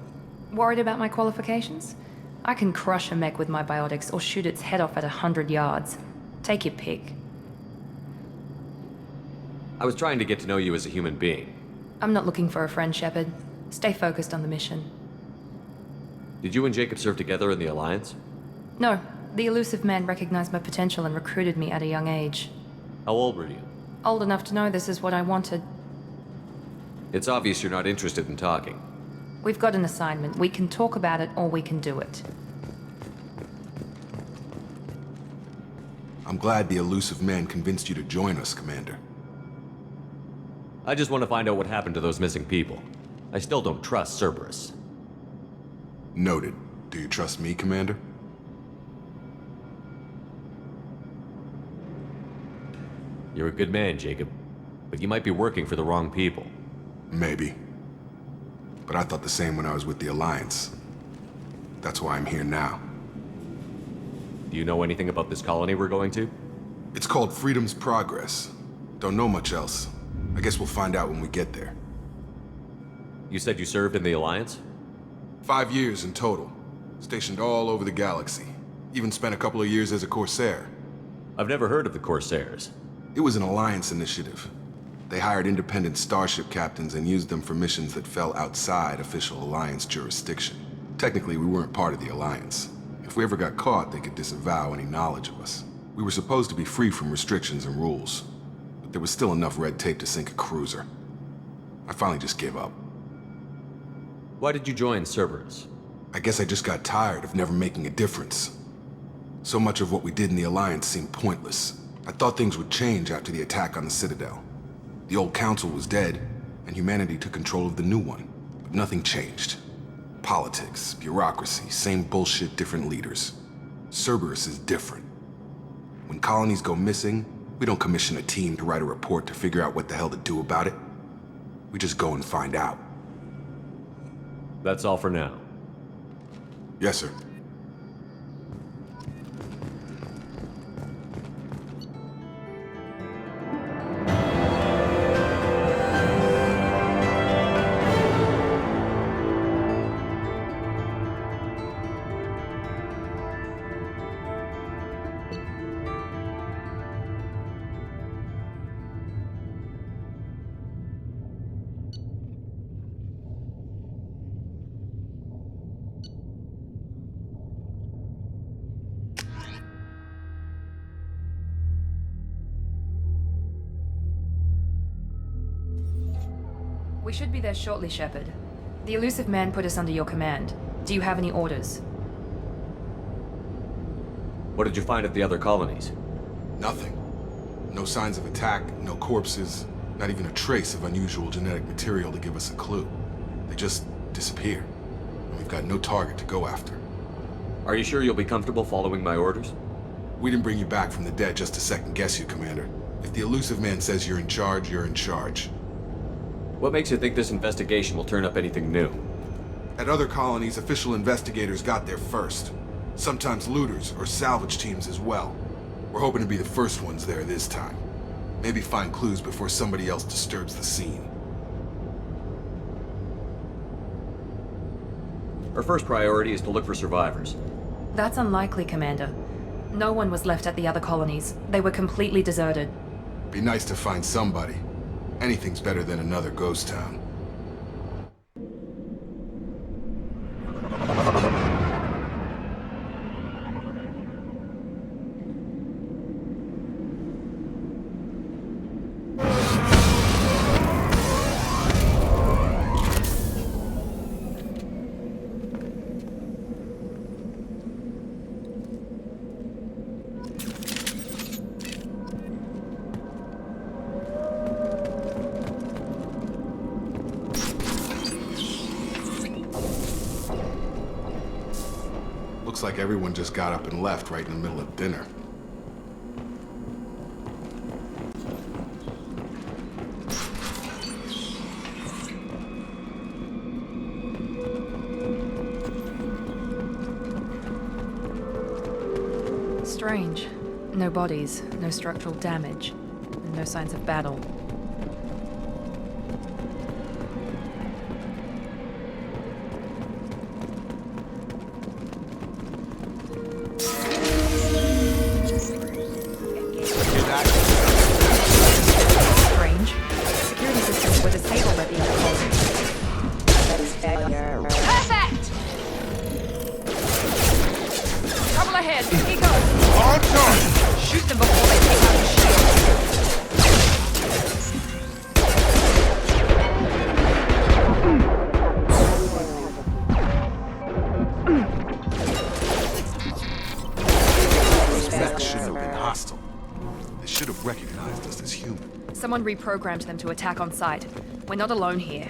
Worried about my qualifications? I can crush a mech with my biotics or shoot its head off at 100 yards. Take your pick. I was trying to get to know you as a human being. I'm not looking for a friend, Shepard. Stay focused on the mission. Did you and Jacob serve together in the Alliance? No. The Illusive Man recognized my potential and recruited me at a young age. How old were you? Old enough to know this is what I wanted. It's obvious you're not interested in talking. We've got an assignment. We can talk about it or we can do it. I'm glad the Illusive Man convinced you to join us, Commander. I just want to find out what happened to those missing people. I still don't trust Cerberus. Noted. Do you trust me, Commander? You're a good man, Jacob. But you might be working for the wrong people. Maybe. But I thought the same when I was with the Alliance. That's why I'm here now. Do you know anything about this colony we're going to? It's called Freedom's Progress. Don't know much else. I guess we'll find out when we get there. You said you served in the Alliance? 5 years in total. Stationed all over the galaxy. Even spent a couple of years as a Corsair. I've never heard of the Corsairs. It was an Alliance initiative. They hired independent starship captains and used them for missions that fell outside official Alliance jurisdiction. Technically, we weren't part of the Alliance. If we ever got caught, they could disavow any knowledge of us. We were supposed to be free from restrictions and rules, but there was still enough red tape to sink a cruiser. I finally just gave up. Why did you join Cerberus? I guess I just got tired of never making a difference. So much of what we did in the Alliance seemed pointless. I thought things would change after the attack on the Citadel. The old council was dead, and humanity took control of the new one. But nothing changed. Politics, bureaucracy, same bullshit, different leaders. Cerberus is different. When colonies go missing, we don't commission a team to write a report to figure out what the hell to do about it. We just go and find out. That's all for now. Yes, sir. We should be there shortly, Shepard. The Illusive Man put us under your command. Do you have any orders? What did you find at the other colonies? Nothing. No signs of attack, no corpses, not even a trace of unusual genetic material to give us a clue. They just disappear. And we've got no target to go after. Are you sure you'll be comfortable following my orders? We didn't bring you back from the dead just to second guess you, Commander. If the Illusive Man says you're in charge, you're in charge. What makes you think this investigation will turn up anything new? At other colonies, official investigators got there first. Sometimes looters or salvage teams as well. We're hoping to be the first ones there this time. Maybe find clues before somebody else disturbs the scene. Our first priority is to look for survivors. That's unlikely, Commander. No one was left at the other colonies. They were completely deserted. Be nice to find somebody. Anything's better than another ghost town. Looks like everyone just got up and left right in the middle of dinner. Strange. No bodies, no structural damage, and no signs of battle. Someone reprogrammed them to attack on sight. We're not alone here.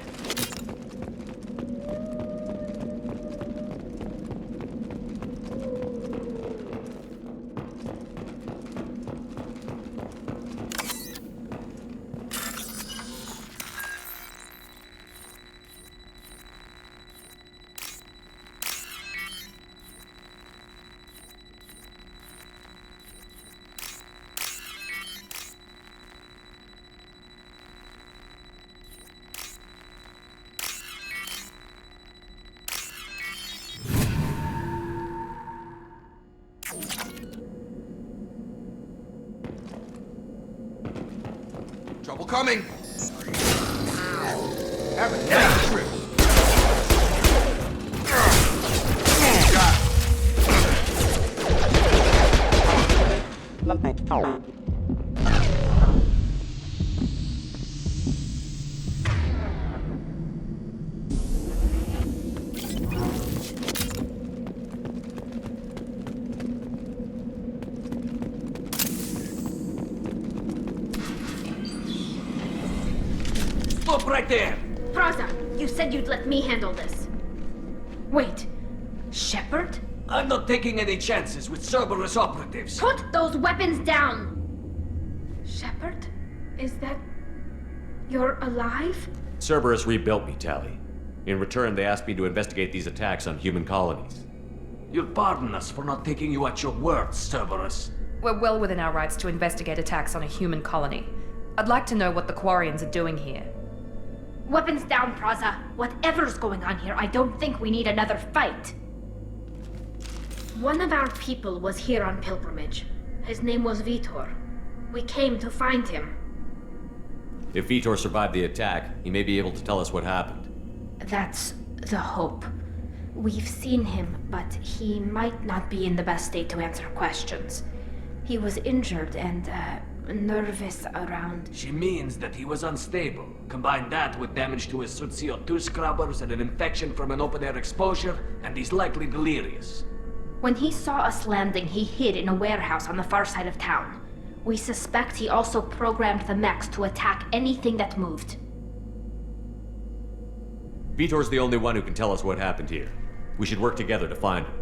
Trouble coming! Have a nice trip! Stop right there! Praza, you said you'd let me handle this. Wait, Shepard? I'm not taking any chances with Cerberus operatives. Put those weapons down! Shepard? Is that... you're alive? Cerberus rebuilt me, Tali. In return, they asked me to investigate these attacks on human colonies. You'll pardon us for not taking you at your word, Cerberus. We're well within our rights to investigate attacks on a human colony. I'd like to know what the Quarians are doing here. Weapons down, Praza. Whatever's going on here, I don't think we need another fight. One of our people was here on pilgrimage. His name was Vitor. We came to find him. If Vitor survived the attack, he may be able to tell us what happened. That's the hope. We've seen him, but he might not be in the best state to answer questions. He was injured and, nervous around... She means that he was unstable. Combine that with damage to his suit CO2 scrubbers and an infection from an open-air exposure, and he's likely delirious. When he saw us landing, he hid in a warehouse on the far side of town. We suspect he also programmed the mechs to attack anything that moved. Vitor's the only one who can tell us what happened here. We should work together to find him.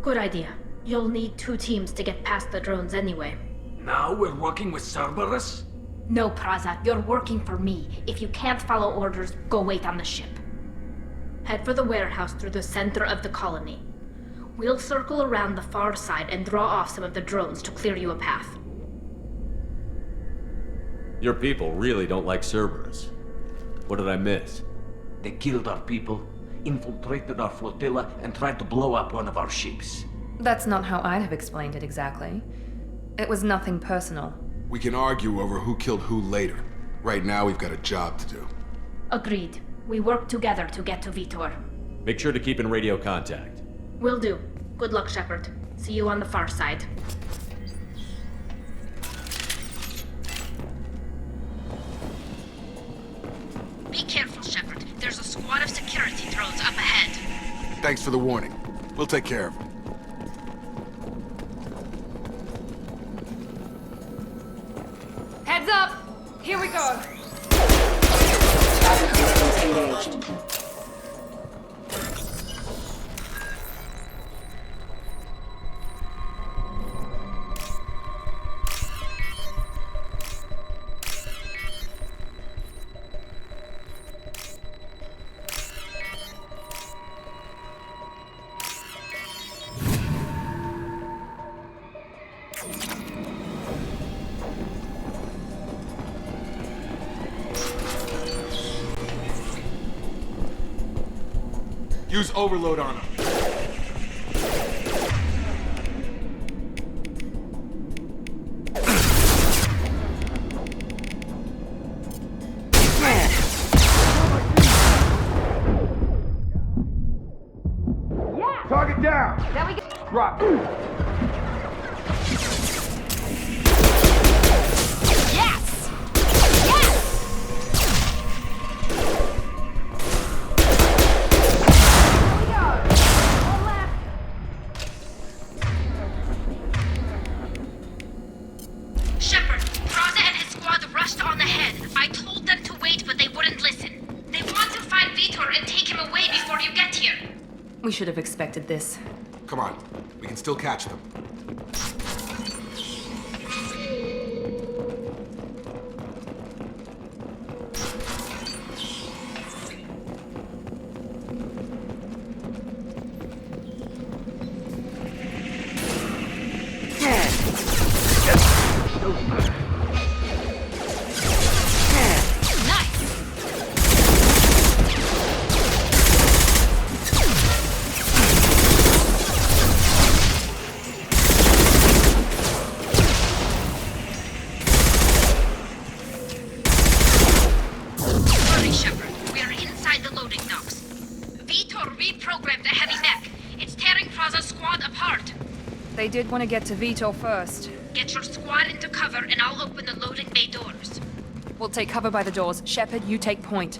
Good idea. You'll need 2 teams to get past the drones anyway. Now we're working with Cerberus? No, Praza, you're working for me. If you can't follow orders, go wait on the ship. Head for the warehouse through the center of the colony. We'll circle around the far side and draw off some of the drones to clear you a path. Your people really don't like Cerberus. What did I miss? They killed our people, infiltrated our flotilla, and tried to blow up one of our ships. That's not how I'd have explained it exactly. It was nothing personal. We can argue over who killed who later. Right now, we've got a job to do. Agreed. We work together to get to Vitor. Make sure to keep in radio contact. Will do. Good luck, Shepard. See you on the far side. Be careful, Shepard. There's a squad of security drones up ahead. Thanks for the warning. We'll take care of it. Heads up! Here we go! Engaged. Use overload on him. Yeah! Target down! There we go! Drop. Yes! Yes! Shepard, Miranda and his squad rushed on ahead. I told them to wait, but they wouldn't listen. They want to find Vitor and take him away before you get here. We should have expected this. Come on. We can still catch them. Hurry, Shepard. We are inside the loading docks. Vitor reprogrammed the heavy mech. It's tearing Praza's squad apart. They did want to get to Vitor first. Get your squad into cover and I'll open the loading bay doors. We'll take cover by the doors. Shepard, you take point.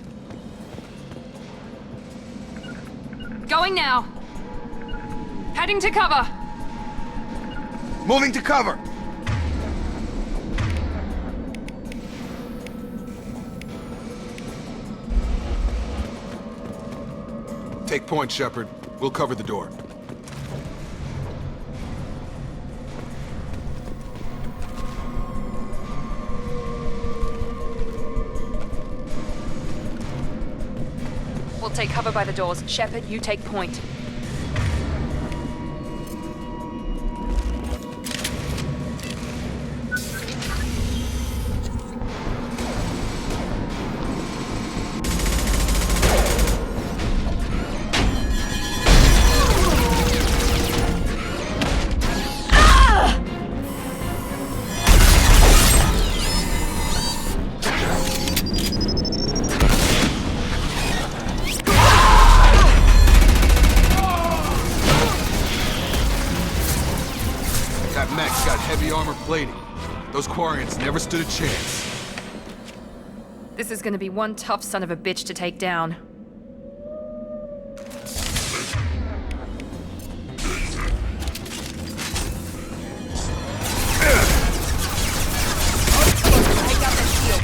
Going now! Heading to cover! Moving to cover! Take point, Shepard. We'll cover the door. We'll take cover by the doors. Shepard, you take point. That mech's got heavy armor plating. Those Quarians never stood a chance. This is gonna be one tough son of a bitch to take down. Take out that shield.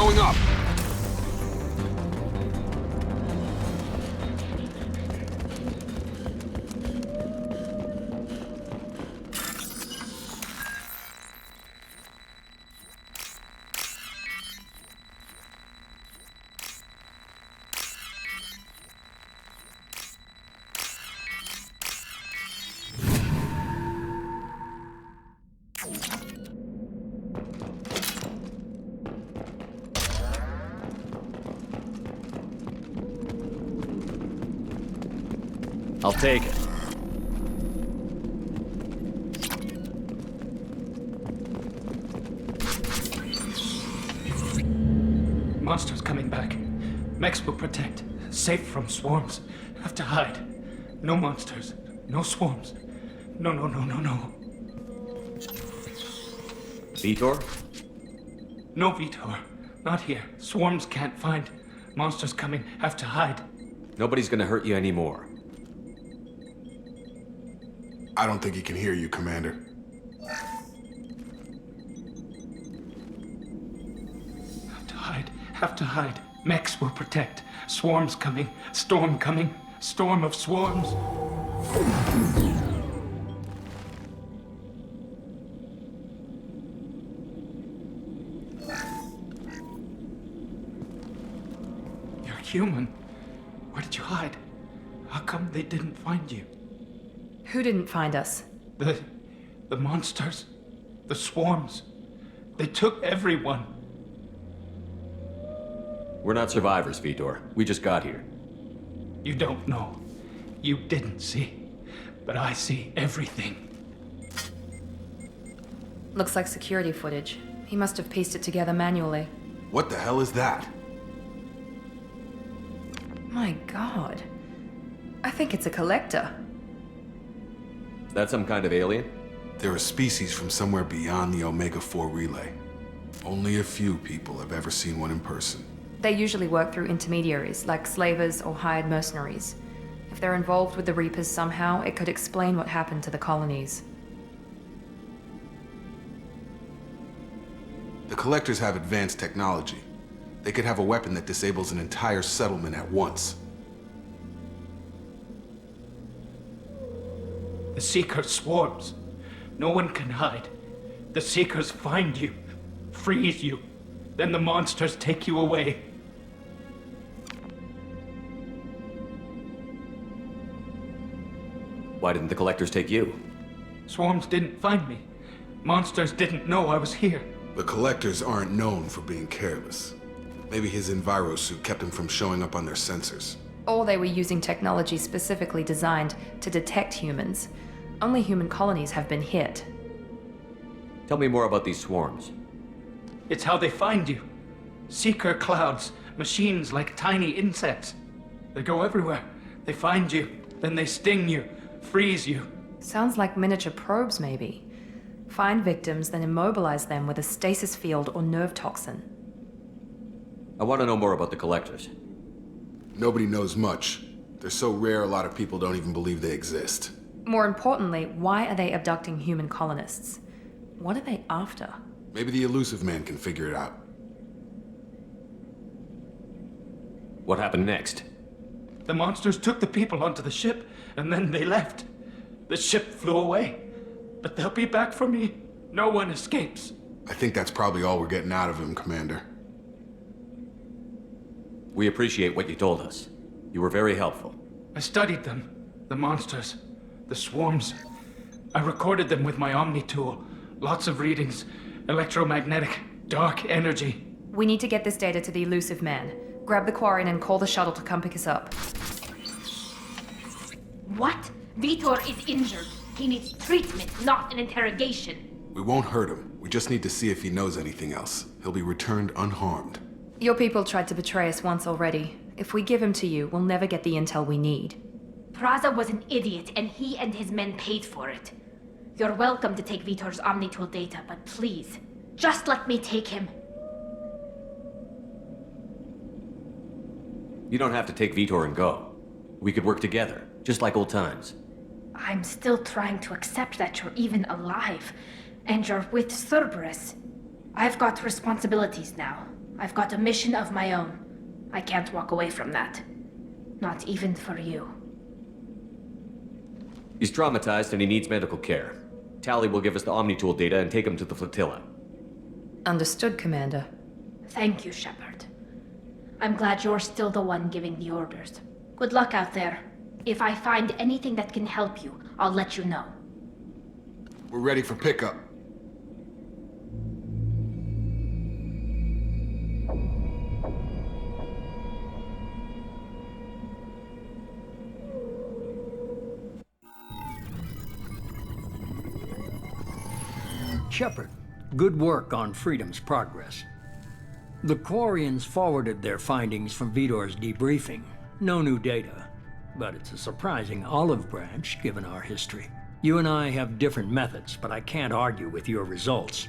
going up! I'll take it. Monsters coming back. Mechs will protect. Safe from swarms. Have to hide. No monsters. No swarms. No. Vitor? No Vitor. Not here. Swarms can't find. Monsters coming. Have to hide. Nobody's gonna hurt you anymore. I don't think he can hear you, Commander. Have to hide. Mechs will protect. Swarms coming. Storm coming. Storm of swarms. You're human. Where did you hide? How come they didn't find you? Who didn't find us? The monsters. The swarms. They took everyone. We're not survivors, Vitor. We just got here. You don't know. You didn't see. But I see everything. Looks like security footage. He must have pieced it together manually. What the hell is that? My god. I think it's a collector. Is that some kind of alien? They're a species from somewhere beyond the Omega-4 relay. Only a few people have ever seen one in person. They usually work through intermediaries, like slavers or hired mercenaries. If they're involved with the Reapers somehow, it could explain what happened to the colonies. The Collectors have advanced technology. They could have a weapon that disables an entire settlement at once. The Seeker swarms. No one can hide. The Seekers find you, freeze you. Then the monsters take you away. Why didn't the Collectors take you? Swarms didn't find me. Monsters didn't know I was here. The Collectors aren't known for being careless. Maybe his envirosuit kept him from showing up on their sensors. Or they were using technology specifically designed to detect humans. Only human colonies have been hit. Tell me more about these swarms. It's how they find you. Seeker clouds, machines like tiny insects. They go everywhere. They find you, then they sting you, freeze you. Sounds like miniature probes, maybe. Find victims, then immobilize them with a stasis field or nerve toxin. I want to know more about the Collectors. Nobody knows much. They're so rare a lot of people don't even believe they exist. More importantly, why are they abducting human colonists? What are they after? Maybe the Illusive Man can figure it out. What happened next? The monsters took the people onto the ship, and then they left. The ship flew away. But they'll be back for me. No one escapes. I think that's probably all we're getting out of him, Commander. We appreciate what you told us. You were very helpful. I studied them. The monsters. The swarms. I recorded them with my Omni tool. Lots of readings. Electromagnetic. Dark energy. We need to get this data to the Illusive Man. Grab the Quarian and call the shuttle to come pick us up. What? Vitor is injured. He needs treatment, not an interrogation. We won't hurt him. We just need to see if he knows anything else. He'll be returned unharmed. Your people tried to betray us once already. If we give him to you, we'll never get the intel we need. Praza was an idiot, and he and his men paid for it. You're welcome to take Vitor's Omnitool data, but please, just let me take him. You don't have to take Vitor and go. We could work together, just like old times. I'm still trying to accept that you're even alive, and you're with Cerberus. I've got responsibilities now. I've got a mission of my own. I can't walk away from that. Not even for you. He's traumatized and he needs medical care. Tally will give us the Omni-Tool data and take him to the flotilla. Understood, Commander. Thank you, Shepard. I'm glad you're still the one giving the orders. Good luck out there. If I find anything that can help you, I'll let you know. We're ready for pickup. Shepard, good work on Freedom's progress. The Quarians forwarded their findings from Vidor's debriefing. No new data, but it's a surprising olive branch given our history. You and I have different methods, but I can't argue with your results.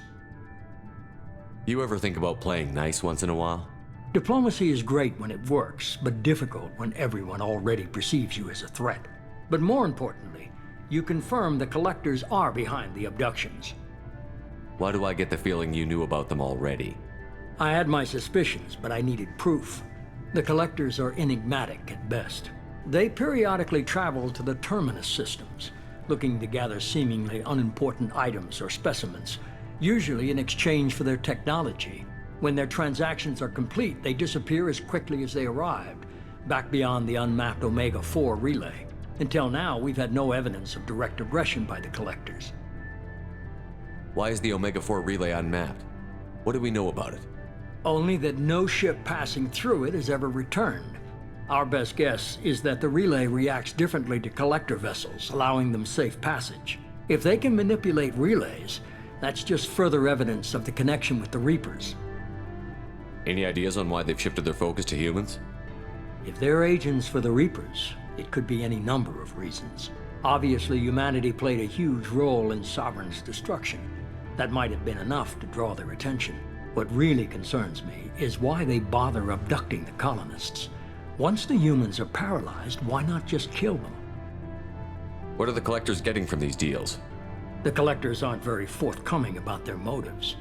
You ever think about playing nice once in a while? Diplomacy is great when it works, but difficult when everyone already perceives you as a threat. But more importantly, you confirm the Collectors are behind the abductions. Why do I get the feeling you knew about them already? I had my suspicions, but I needed proof. The Collectors are enigmatic at best. They periodically travel to the Terminus systems, looking to gather seemingly unimportant items or specimens, usually in exchange for their technology. When their transactions are complete, they disappear as quickly as they arrived, back beyond the unmapped Omega-4 relay. Until now, we've had no evidence of direct aggression by the Collectors. Why is the Omega-4 relay unmapped? What do we know about it? Only that no ship passing through it has ever returned. Our best guess is that the relay reacts differently to Collector vessels, allowing them safe passage. If they can manipulate relays, that's just further evidence of the connection with the Reapers. Any ideas on why they've shifted their focus to humans? If they're agents for the Reapers, it could be any number of reasons. Obviously, humanity played a huge role in Sovereign's destruction. That might have been enough to draw their attention. What really concerns me is why they bother abducting the colonists. Once the humans are paralyzed, why not just kill them? What are the Collectors getting from these deals? The Collectors aren't very forthcoming about their motives.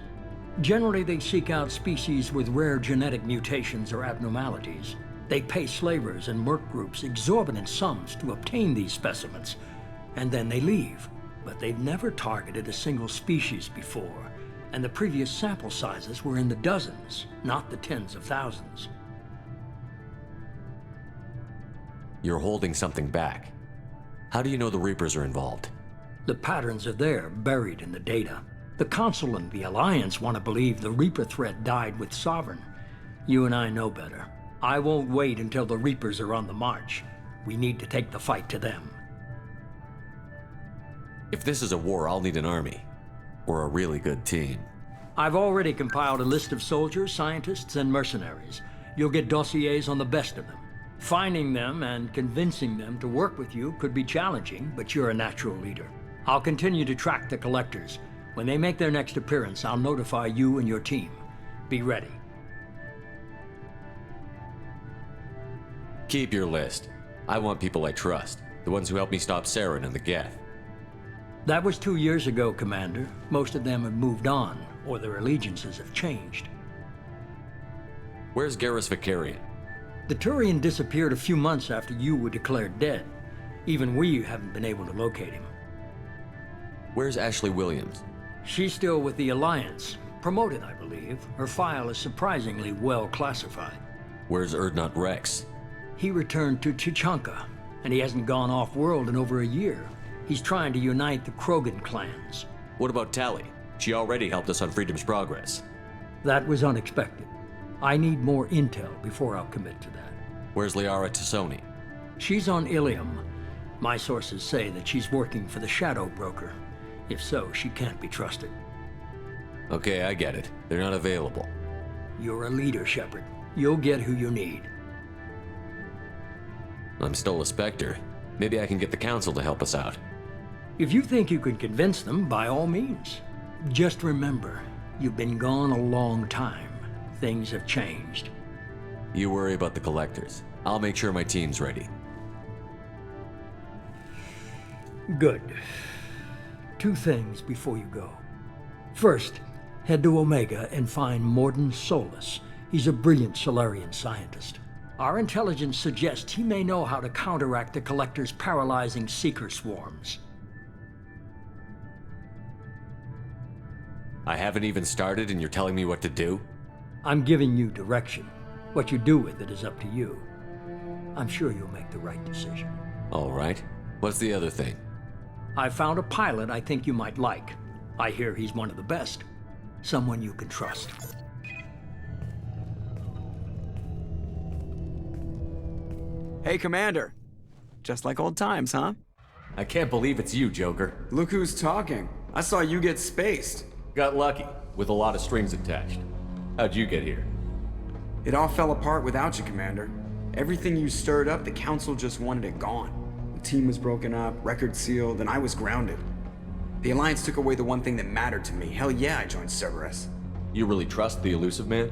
Generally, they seek out species with rare genetic mutations or abnormalities. They pay slavers and merc groups exorbitant sums to obtain these specimens, and then they leave. But they've never targeted a single species before, and the previous sample sizes were in the dozens, not the tens of thousands. You're holding something back. How do you know the Reapers are involved? The patterns are there, buried in the data. The Council and the Alliance want to believe the Reaper threat died with Sovereign. You and I know better. I won't wait until the Reapers are on the march. We need to take the fight to them. If this is a war, I'll need an army. Or a really good team. I've already compiled a list of soldiers, scientists, and mercenaries. You'll get dossiers on the best of them. Finding them and convincing them to work with you could be challenging, but you're a natural leader. I'll continue to track the Collectors. When they make their next appearance, I'll notify you and your team. Be ready. Keep your list. I want people I trust. The ones who helped me stop Saren and the Geth. That was 2 years ago, Commander. Most of them have moved on, or their allegiances have changed. Where's Garrus Vicarian? The Turian disappeared a few months after you were declared dead. Even we haven't been able to locate him. Where's Ashley Williams? She's still with the Alliance. Promoted, I believe. Her file is surprisingly well classified. Where's Erdnot Rex? He returned to Chichanka, and he hasn't gone off-world in over a year. He's trying to unite the Krogan clans. What about Tally? She already helped us on Freedom's progress. That was unexpected. I need more intel before I'll commit to that. Where's Liara Tassoni? She's on Ilium. My sources say that she's working for the Shadow Broker. If so, she can't be trusted. Okay, I get it. They're not available. You're a leader, Shepard. You'll get who you need. I'm still a Spectre. Maybe I can get the Council to help us out. If you think you can convince them, by all means. Just remember, you've been gone a long time. Things have changed. You worry about the Collectors. I'll make sure my team's ready. Good. 2 things before you go. First, head to Omega and find Morden Solus. He's a brilliant Solarian scientist. Our intelligence suggests he may know how to counteract the Collector's paralyzing Seeker swarms. I haven't even started and you're telling me what to do? I'm giving you direction. What you do with it is up to you. I'm sure you'll make the right decision. All right. What's the other thing? I found a pilot I think you might like. I hear he's one of the best. Someone you can trust. Hey, Commander. Just like old times, huh? I can't believe it's you, Joker. Look who's talking. I saw you get spaced. Got lucky, with a lot of strings attached. How'd you get here? It all fell apart without you, Commander. Everything you stirred up, the Council just wanted it gone. The team was broken up, record sealed, and I was grounded. The Alliance took away the one thing that mattered to me. Hell yeah, I joined Cerberus. You really trust the Illusive Man?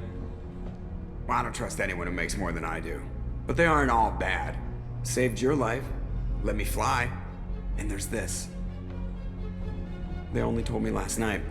Well, I don't trust anyone who makes more than I do. But they aren't all bad. Saved your life, let me fly, and there's this. They only told me last night.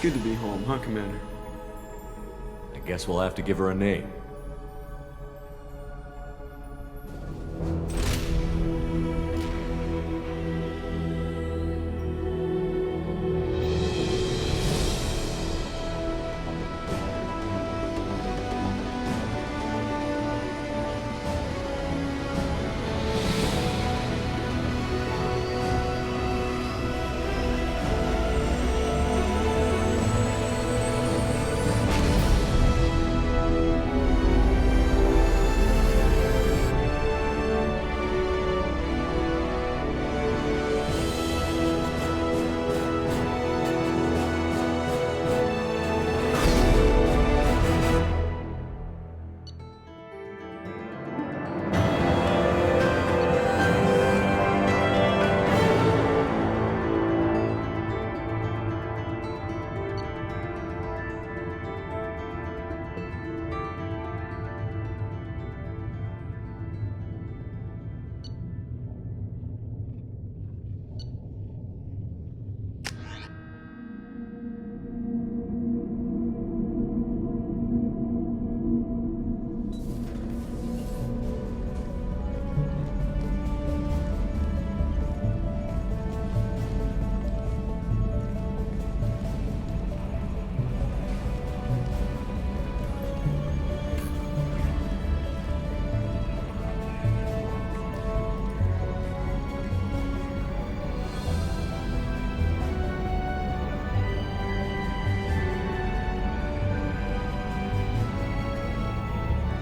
Good to be home, huh, Commander? I guess we'll have to give her a name.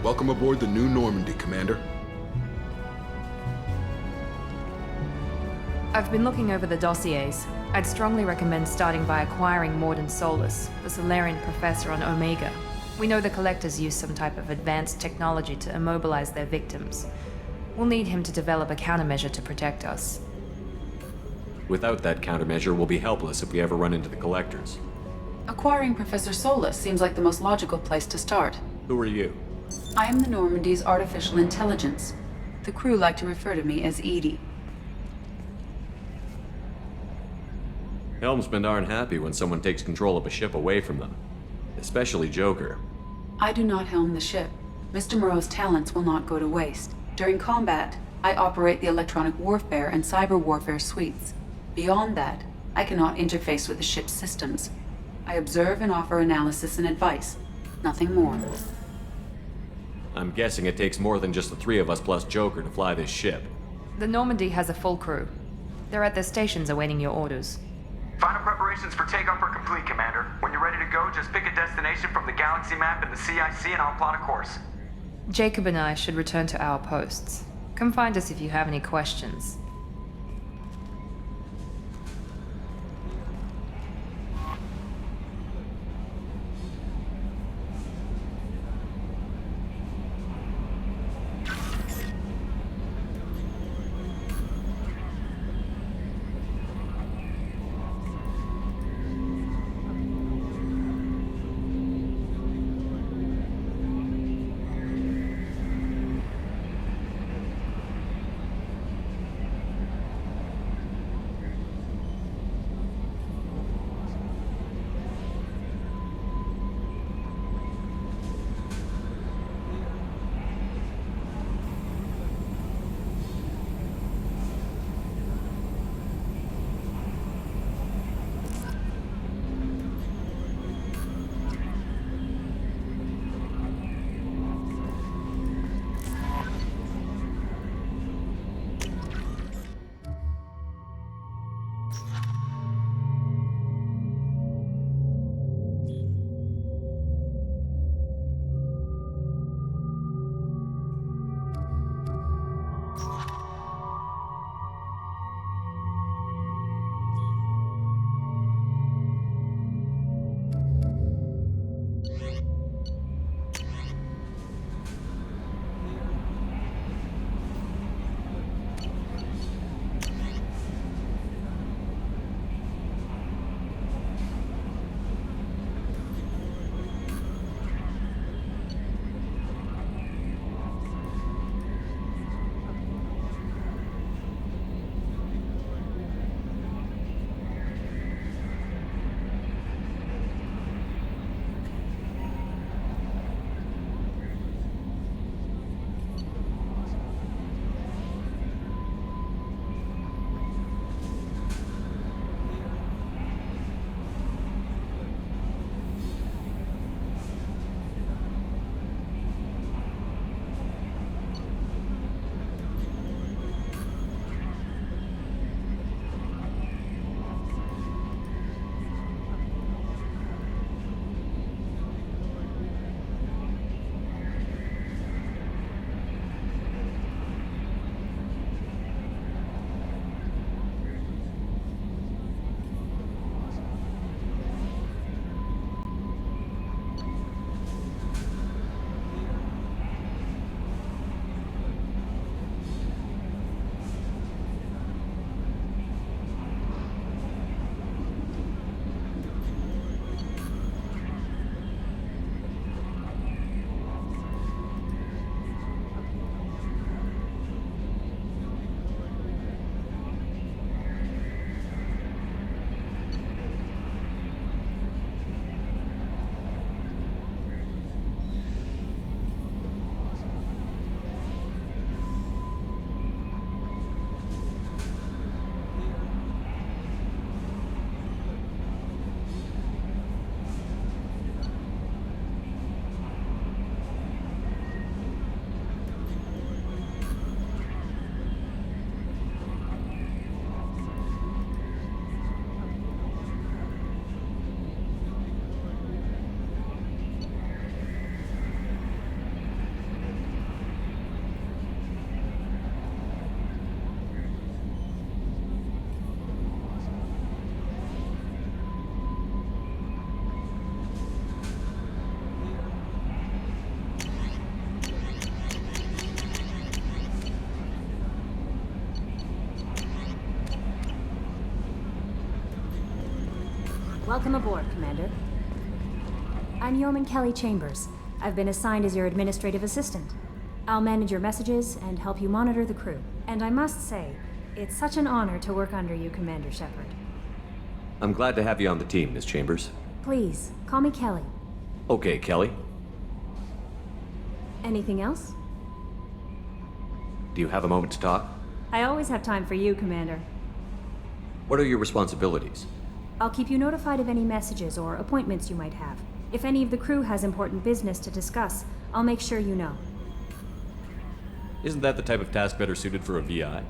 Welcome aboard the new Normandy, Commander. I've been looking over the dossiers. I'd strongly recommend starting by acquiring Morden Solus, the Solarian professor on Omega. We know the Collectors use some type of advanced technology to immobilize their victims. We'll need him to develop a countermeasure to protect us. Without that countermeasure, we'll be helpless if we ever run into the Collectors. Acquiring Professor Solus seems like the most logical place to start. Who are you? I am the Normandy's artificial intelligence. The crew like to refer to me as Edie. Helmsmen aren't happy when someone takes control of a ship away from them. Especially Joker. I do not helm the ship. Mr. Moreau's talents will not go to waste. During combat, I operate the electronic warfare and cyber warfare suites. Beyond that, I cannot interface with the ship's systems. I observe and offer analysis and advice. Nothing more. I'm guessing it takes more than just the three of us plus Joker to fly this ship. The Normandy has a full crew. They're at their stations awaiting your orders. Final preparations for takeoff are complete, Commander. When you're ready to go, just pick a destination from the galaxy map in the CIC and I'll plot a course. Jacob and I should return to our posts. Come find us if you have any questions. Welcome aboard, Commander. I'm Yeoman Kelly Chambers. I've been assigned as your administrative assistant. I'll manage your messages and help you monitor the crew. And I must say, it's such an honor to work under you, Commander Shepard. I'm glad to have you on the team, Miss Chambers. Please, call me Kelly. Okay, Kelly. Anything else? Do you have a moment to talk? I always have time for you, Commander. What are your responsibilities? I'll keep you notified of any messages or appointments you might have. If any of the crew has important business to discuss, I'll make sure you know. Isn't that the type of task better suited for a VI?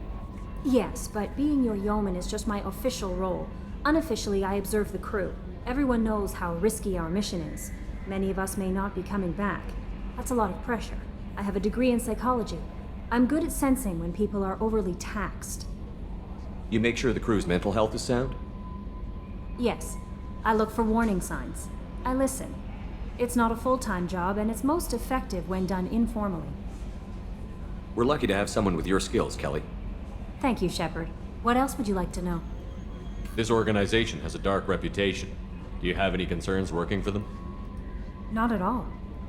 Yes, but being your yeoman is just my official role. Unofficially, I observe the crew. Everyone knows how risky our mission is. Many of us may not be coming back. That's a lot of pressure. I have a degree in psychology. I'm good at sensing when people are overly taxed. You make sure the crew's mental health is sound? Yes. I look for warning signs. I listen. It's not a full-time job, and it's most effective when done informally. We're lucky to have someone with your skills, Kelly. Thank you, Shepard. What else would you like to know? This organization has a dark reputation. Do you have any concerns working for them? Not at all.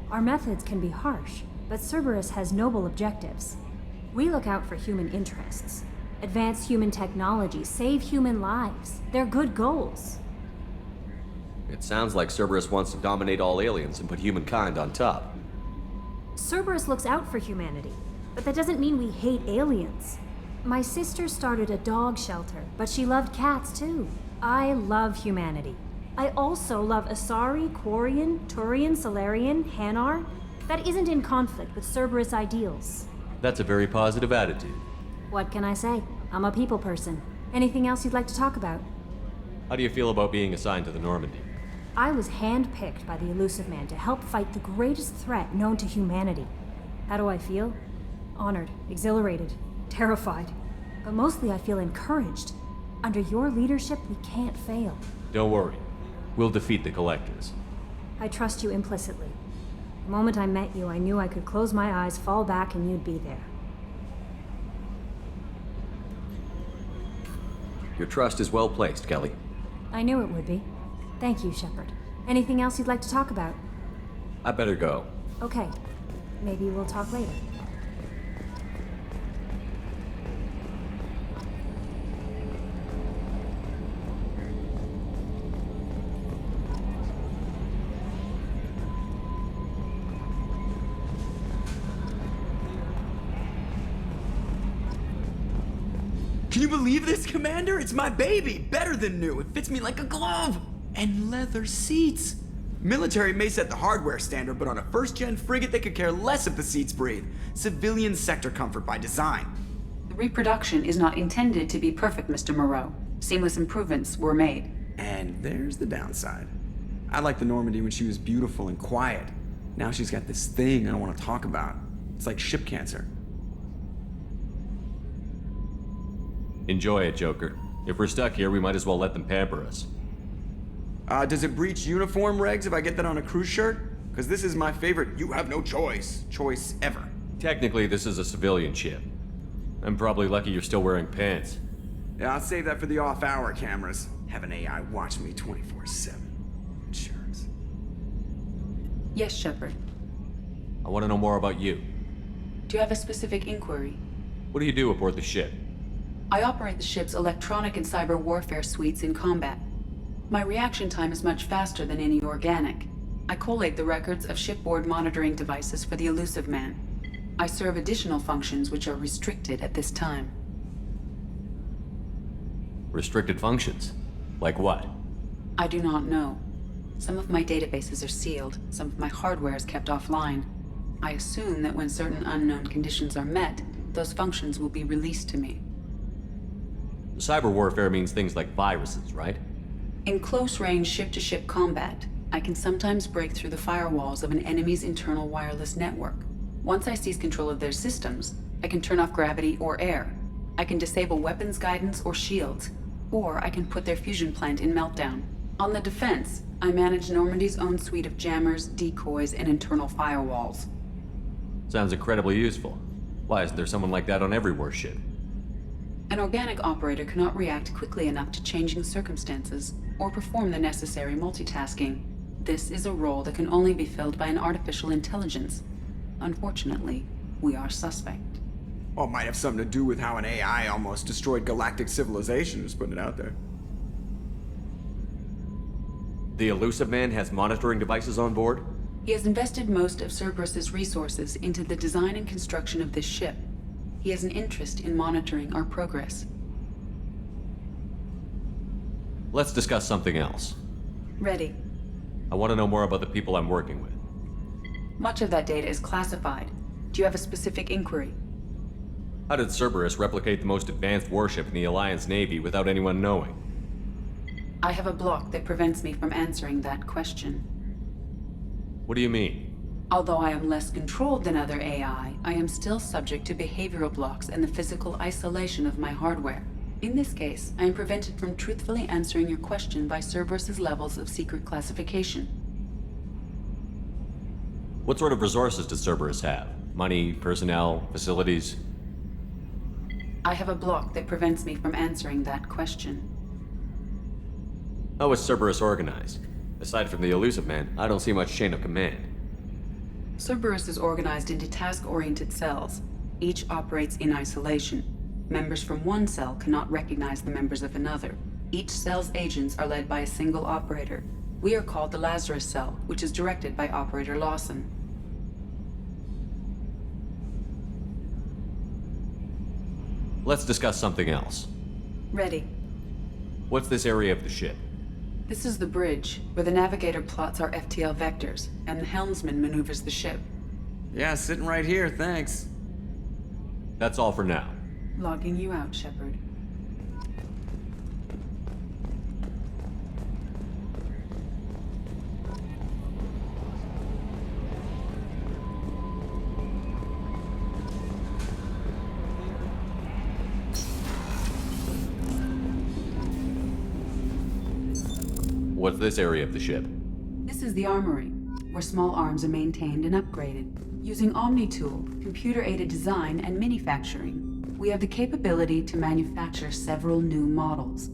Our methods can be harsh, but Cerberus has noble objectives. We look out for human interests. Advance human technology, save human lives. They're good goals. It sounds like Cerberus wants to dominate all aliens and put humankind on top. Cerberus looks out for humanity, but that doesn't mean we hate aliens. My sister started a dog shelter, but she loved cats too. I love humanity. I also love Asari, Quarian, Turian, Solarian, Hanar. That isn't in conflict with Cerberus ideals. That's a very positive attitude. What can I say? I'm a people person. Anything else you'd like to talk about? How do you feel about being assigned to the Normandy? I was handpicked by the Illusive Man to help fight the greatest threat known to humanity. How do I feel? Honored, exhilarated, terrified. But mostly I feel encouraged. Under your leadership, we can't fail. Don't worry. We'll defeat the Collectors. I trust you implicitly. The moment I met you, I knew I could close my eyes, fall back, and you'd be there. Your trust is well placed, Kelly. I knew it would be. Thank you, Shepard. Anything else you'd like to talk about? I better go. Okay. Maybe we'll talk later. Can you believe this, Commander? It's my baby! Better than new. It fits me like a glove! And leather seats! Military may set the hardware standard, but on a first-gen frigate, they could care less if the seats breathe. Civilian sector comfort by design. The reproduction is not intended to be perfect, Mr. Moreau. Seamless improvements were made. And there's the downside. I liked the Normandy when she was beautiful and quiet. Now she's got this thing I don't want to talk about. It's like ship cancer. Enjoy it, Joker. If we're stuck here, we might as well let them pamper us. Does it breach uniform regs if I get that on a cruise shirt? Because this is my favorite you have no choice ever. Technically, this is a civilian ship. I'm probably lucky you're still wearing pants. Yeah, I'll save that for the off-hour cameras. Have an AI watch me 24/7. Insurance. Yes, Shepard. I want to know more about you. Do you have a specific inquiry? What do you do aboard the ship? I operate the ship's electronic and cyber warfare suites in combat. My reaction time is much faster than any organic. I collate the records of shipboard monitoring devices for the Illusive Man. I serve additional functions which are restricted at this time. Restricted functions? Like what? I do not know. Some of my databases are sealed, some of my hardware is kept offline. I assume that when certain unknown conditions are met, those functions will be released to me. Cyber warfare means things like viruses, right? In close-range ship-to-ship combat, I can sometimes break through the firewalls of an enemy's internal wireless network. Once I seize control of their systems, I can turn off gravity or air. I can disable weapons guidance or shields, or I can put their fusion plant in meltdown. On the defense, I manage Normandy's own suite of jammers, decoys, and internal firewalls. Sounds incredibly useful. Why isn't there someone like that on every warship? An organic operator cannot react quickly enough to changing circumstances or perform the necessary multitasking. This is a role that can only be filled by an artificial intelligence. Unfortunately, we are suspect. Well, it might have something to do with how an AI almost destroyed galactic civilization, just putting it out there. The Illusive Man has monitoring devices on board? He has invested most of Cerberus's resources into the design and construction of this ship. He has an interest in monitoring our progress. Let's discuss something else. Ready. I want to know more about the people I'm working with. Much of that data is classified. Do you have a specific inquiry? How did Cerberus replicate the most advanced warship in the Alliance Navy without anyone knowing? I have a block that prevents me from answering that question. What do you mean? Although I am less controlled than other AI, I am still subject to behavioral blocks and the physical isolation of my hardware. In this case, I am prevented from truthfully answering your question by Cerberus's levels of secret classification. What sort of resources does Cerberus have? Money, personnel, facilities? I have a block that prevents me from answering that question. How is Cerberus organized? Aside from the Illusive Man, I don't see much chain of command. Cerberus is organized into task-oriented cells. Each operates in isolation. Members from one cell cannot recognize the members of another. Each cell's agents are led by a single operator. We are called the Lazarus cell, which is directed by Operator Lawson. Let's discuss something else. Ready. What's this area of the ship? This is the bridge, where the navigator plots our FTL vectors, and the helmsman maneuvers the ship. Yeah, sitting right here, thanks. That's all for now. Logging you out, Shepard. What's this area of the ship? This is the Armory, where small arms are maintained and upgraded. Using Omni-Tool, computer-aided design, and manufacturing, we have the capability to manufacture several new models.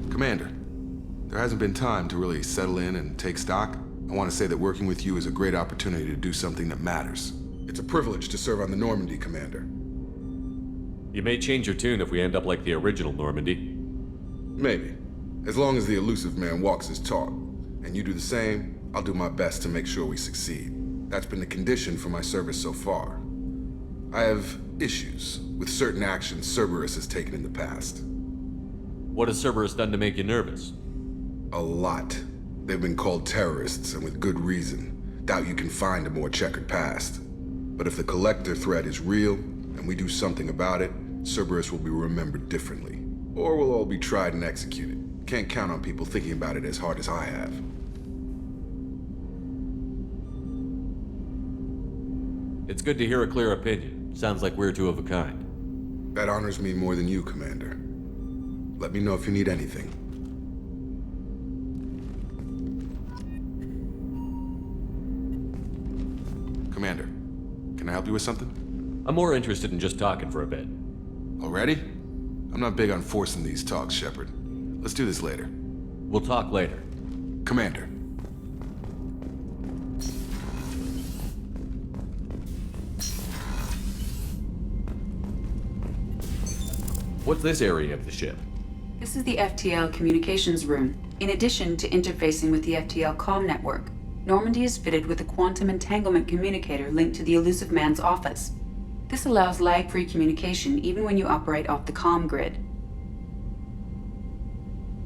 Commander, there hasn't been time to really settle in and take stock. I want to say that working with you is a great opportunity to do something that matters. It's a privilege to serve on the Normandy, Commander. You may change your tune if we end up like the original Normandy. Maybe. As long as the Illusive Man walks his talk, and you do the same, I'll do my best to make sure we succeed. That's been the condition for my service so far. I have issues with certain actions Cerberus has taken in the past. What has Cerberus done to make you nervous? A lot. They've been called terrorists, and with good reason. Doubt you can find a more checkered past. But if the Collector threat is real, and we do something about it, Cerberus will be remembered differently. Or we'll all be tried and executed. Can't count on people thinking about it as hard as I have. It's good to hear a clear opinion. Sounds like we're two of a kind. That honors me more than you, Commander. Let me know if you need anything. Commander, can I help you with something? I'm more interested in just talking for a bit. Already? I'm not big on forcing these talks, Shepard. Let's do this later. We'll talk later. Commander. What's this area of the ship? This is the Ftl Communications Room. In addition to interfacing with the Ftl comm network, Normandy is fitted with a quantum entanglement communicator linked to the Illusive Man's office. This allows lag-free communication even when you operate off the comm grid.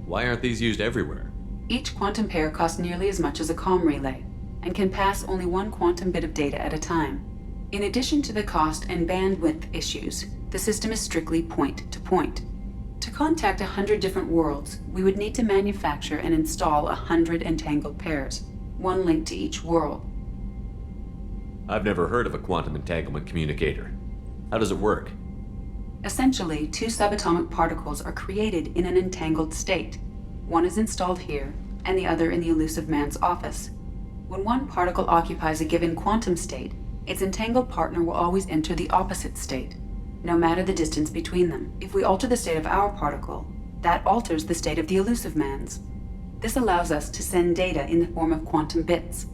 Why aren't these used everywhere? Each quantum pair costs nearly as much as a comm relay, and can pass only one quantum bit of data at a time. In addition to the cost and bandwidth issues, the system is strictly point-to-point. To contact 100 different worlds, we would need to manufacture and install 100 entangled pairs, one link to each world. I've never heard of a quantum entanglement communicator. How does it work? Essentially, 2 subatomic particles are created in an entangled state. One is installed here, and the other in the Illusive Man's office. When one particle occupies a given quantum state, its entangled partner will always enter the opposite state, no matter the distance between them. If we alter the state of our particle, that alters the state of the Illusive Man's. This allows us to send data in the form of quantum bits.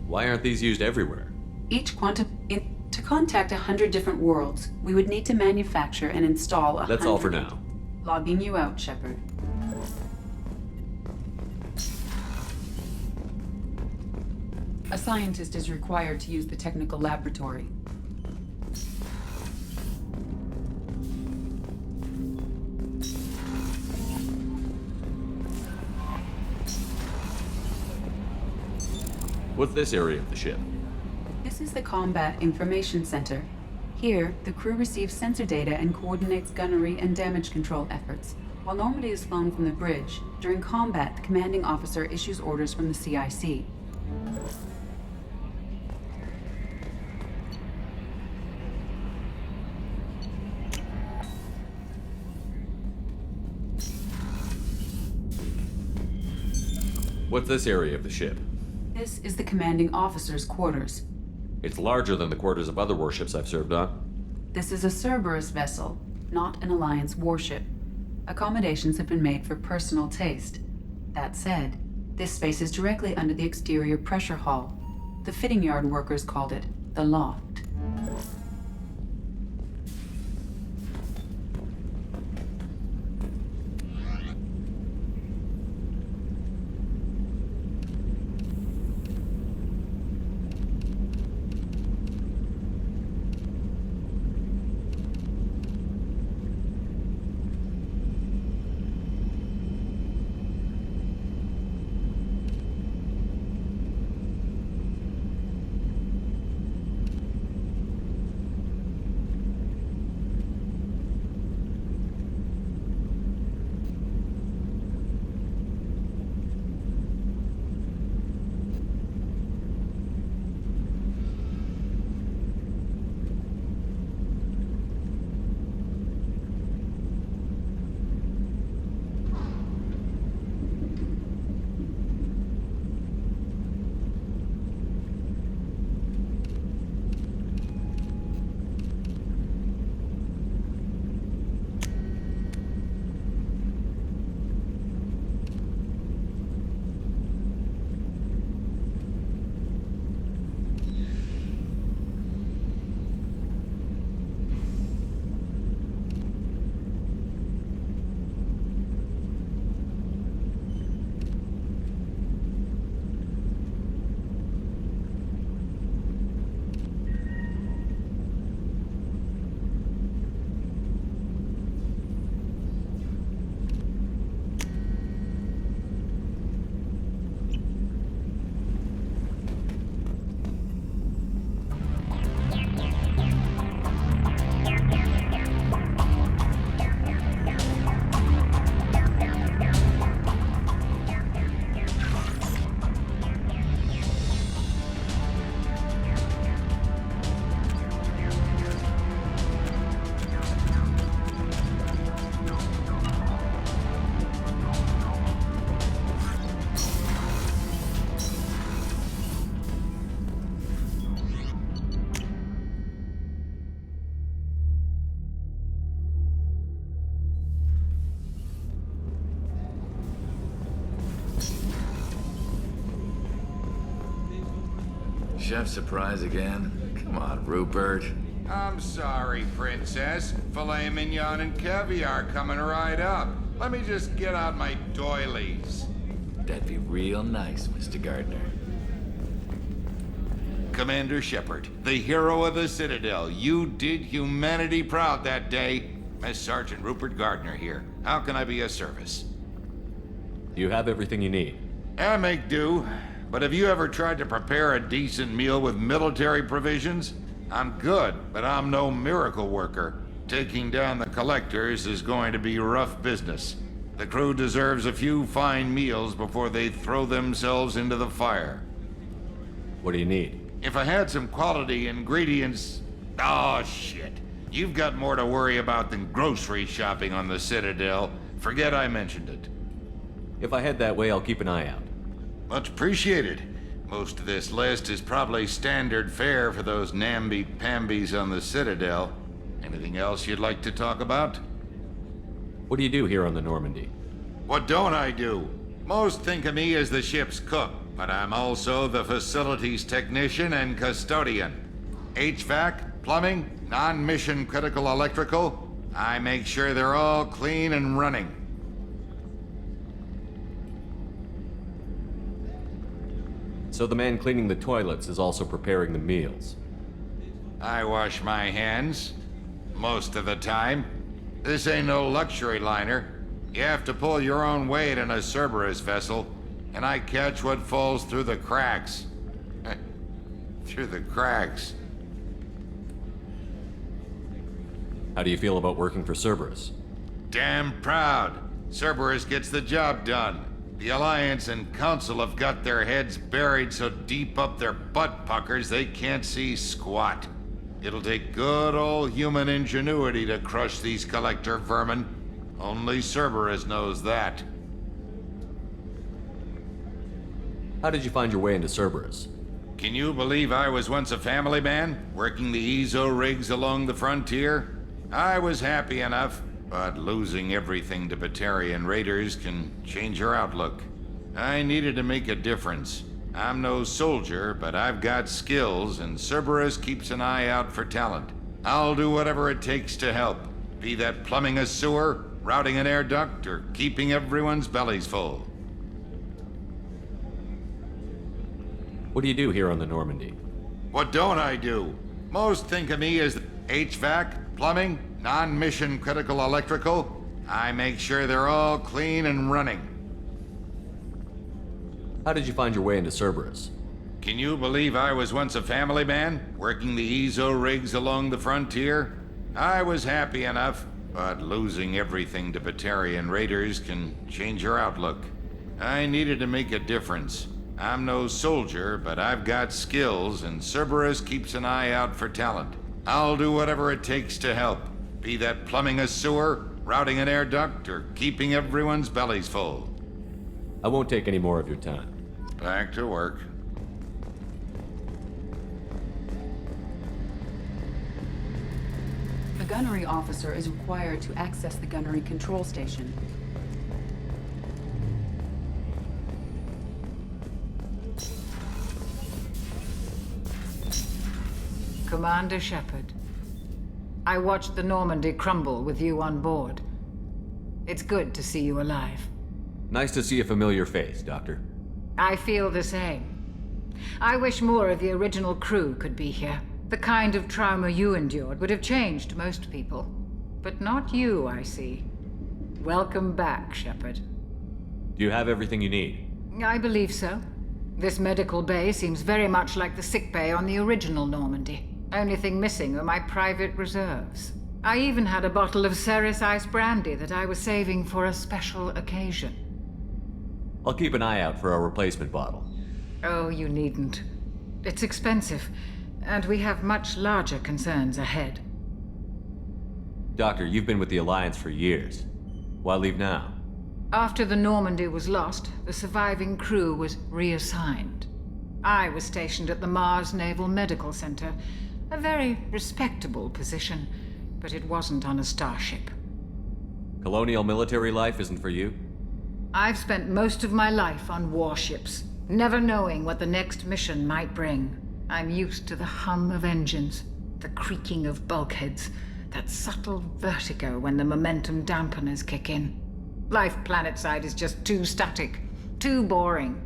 Why aren't these used everywhere? To contact 100 different worlds, we would need to manufacture and install 100. That's all for now. Logging you out, Shepard. A scientist is required to use the technical laboratory. What's this area of the ship? This is the Combat Information Center. Here, the crew receives sensor data and coordinates gunnery and damage control efforts. While Normandy is flown from the bridge, during combat, the commanding officer issues orders from the CIC. What's this area of the ship? This is the commanding officer's quarters. It's larger than the quarters of other warships I've served on. This is a Cerberus vessel, not an Alliance warship. Accommodations have been made for personal taste. That said, this space is directly under the exterior pressure hull. The fitting yard workers called it the loft. Chef surprise again? Come on, Rupert. I'm sorry, Princess. Filet mignon and caviar coming right up. Let me just get out my doilies. That'd be real nice, Mr. Gardner. Commander Shepard, the hero of the Citadel. You did humanity proud that day. Mess Sergeant Rupert Gardner here. How can I be of service? You have everything you need. I make do. but have you ever tried to prepare a decent meal with military provisions? I'm good, but I'm no miracle worker. Taking down the collectors is going to be rough business. The crew deserves a few fine meals before they throw themselves into the fire. What do you need? If I had some quality ingredients... Oh, shit. You've got more to worry about than grocery shopping on the Citadel. Forget I mentioned it. If I head that way, I'll keep an eye out. Much appreciated. Most of this list is probably standard fare for those namby-pambies on the Citadel. Anything else you'd like to talk about? What do you do here on the Normandy? What don't I do? Most think of me as the ship's cook, but I'm also the facilities technician and custodian. HVAC, plumbing, non-mission critical electrical. I make sure they're all clean and running. So the man cleaning the toilets is also preparing the meals. I wash my hands. Most of the time. This ain't no luxury liner. You have to pull your own weight in a Cerberus vessel, and I catch what falls through the cracks. Through the cracks. How do you feel about working for Cerberus? Damn proud. Cerberus gets the job done. The Alliance and Council have got their heads buried so deep up their butt puckers they can't see squat. It'll take good old human ingenuity to crush these collector vermin. Only Cerberus knows that. How did you find your way into Cerberus? Can you believe I was once a family man, working the EZO rigs along the frontier? I was happy enough, but losing everything to Batarian raiders can change your outlook. I needed to make a difference. I'm no soldier, but I've got skills, and Cerberus keeps an eye out for talent. I'll do whatever it takes to help. Be that plumbing a sewer, routing an air duct, or keeping everyone's bellies full. What do you do here on the Normandy? What don't I do? Most think of me as HVAC, plumbing, non-mission critical electrical. I make sure they're all clean and running. How did you find your way into Cerberus? Can you believe I was once a family man, working the EZO rigs along the frontier? I was happy enough, but losing everything to Batarian raiders can change your outlook. I needed to make a difference. I'm no soldier, but I've got skills, and Cerberus keeps an eye out for talent. I'll do whatever it takes to help. Be that plumbing a sewer, routing an air duct, or keeping everyone's bellies full. I won't take any more of your time. Back to work. The gunnery officer is required to access the gunnery control station. Commander Shepard, I watched the Normandy crumble with you on board. It's good to see you alive. Nice to see a familiar face, Doctor. I feel the same. I wish more of the original crew could be here. The kind of trauma you endured would have changed most people. But not you, I see. Welcome back, Shepard. Do you have everything you need? I believe so. This medical bay seems very much like the sickbay on the original Normandy. Only thing missing are my private reserves. I even had a bottle of Cerberus ice brandy that I was saving for a special occasion. I'll keep an eye out for a replacement bottle. Oh, you needn't. It's expensive, and we have much larger concerns ahead. Doctor, you've been with the Alliance for years. Why leave now? After the Normandy was lost, the surviving crew was reassigned. I was stationed at the Mars Naval Medical Center, a very respectable position, but it wasn't on a starship. Colonial military life isn't for you? I've spent most of my life on warships, never knowing what the next mission might bring. I'm used to the hum of engines, the creaking of bulkheads, that subtle vertigo when the momentum dampeners kick in. Life planetside is just too static, too boring.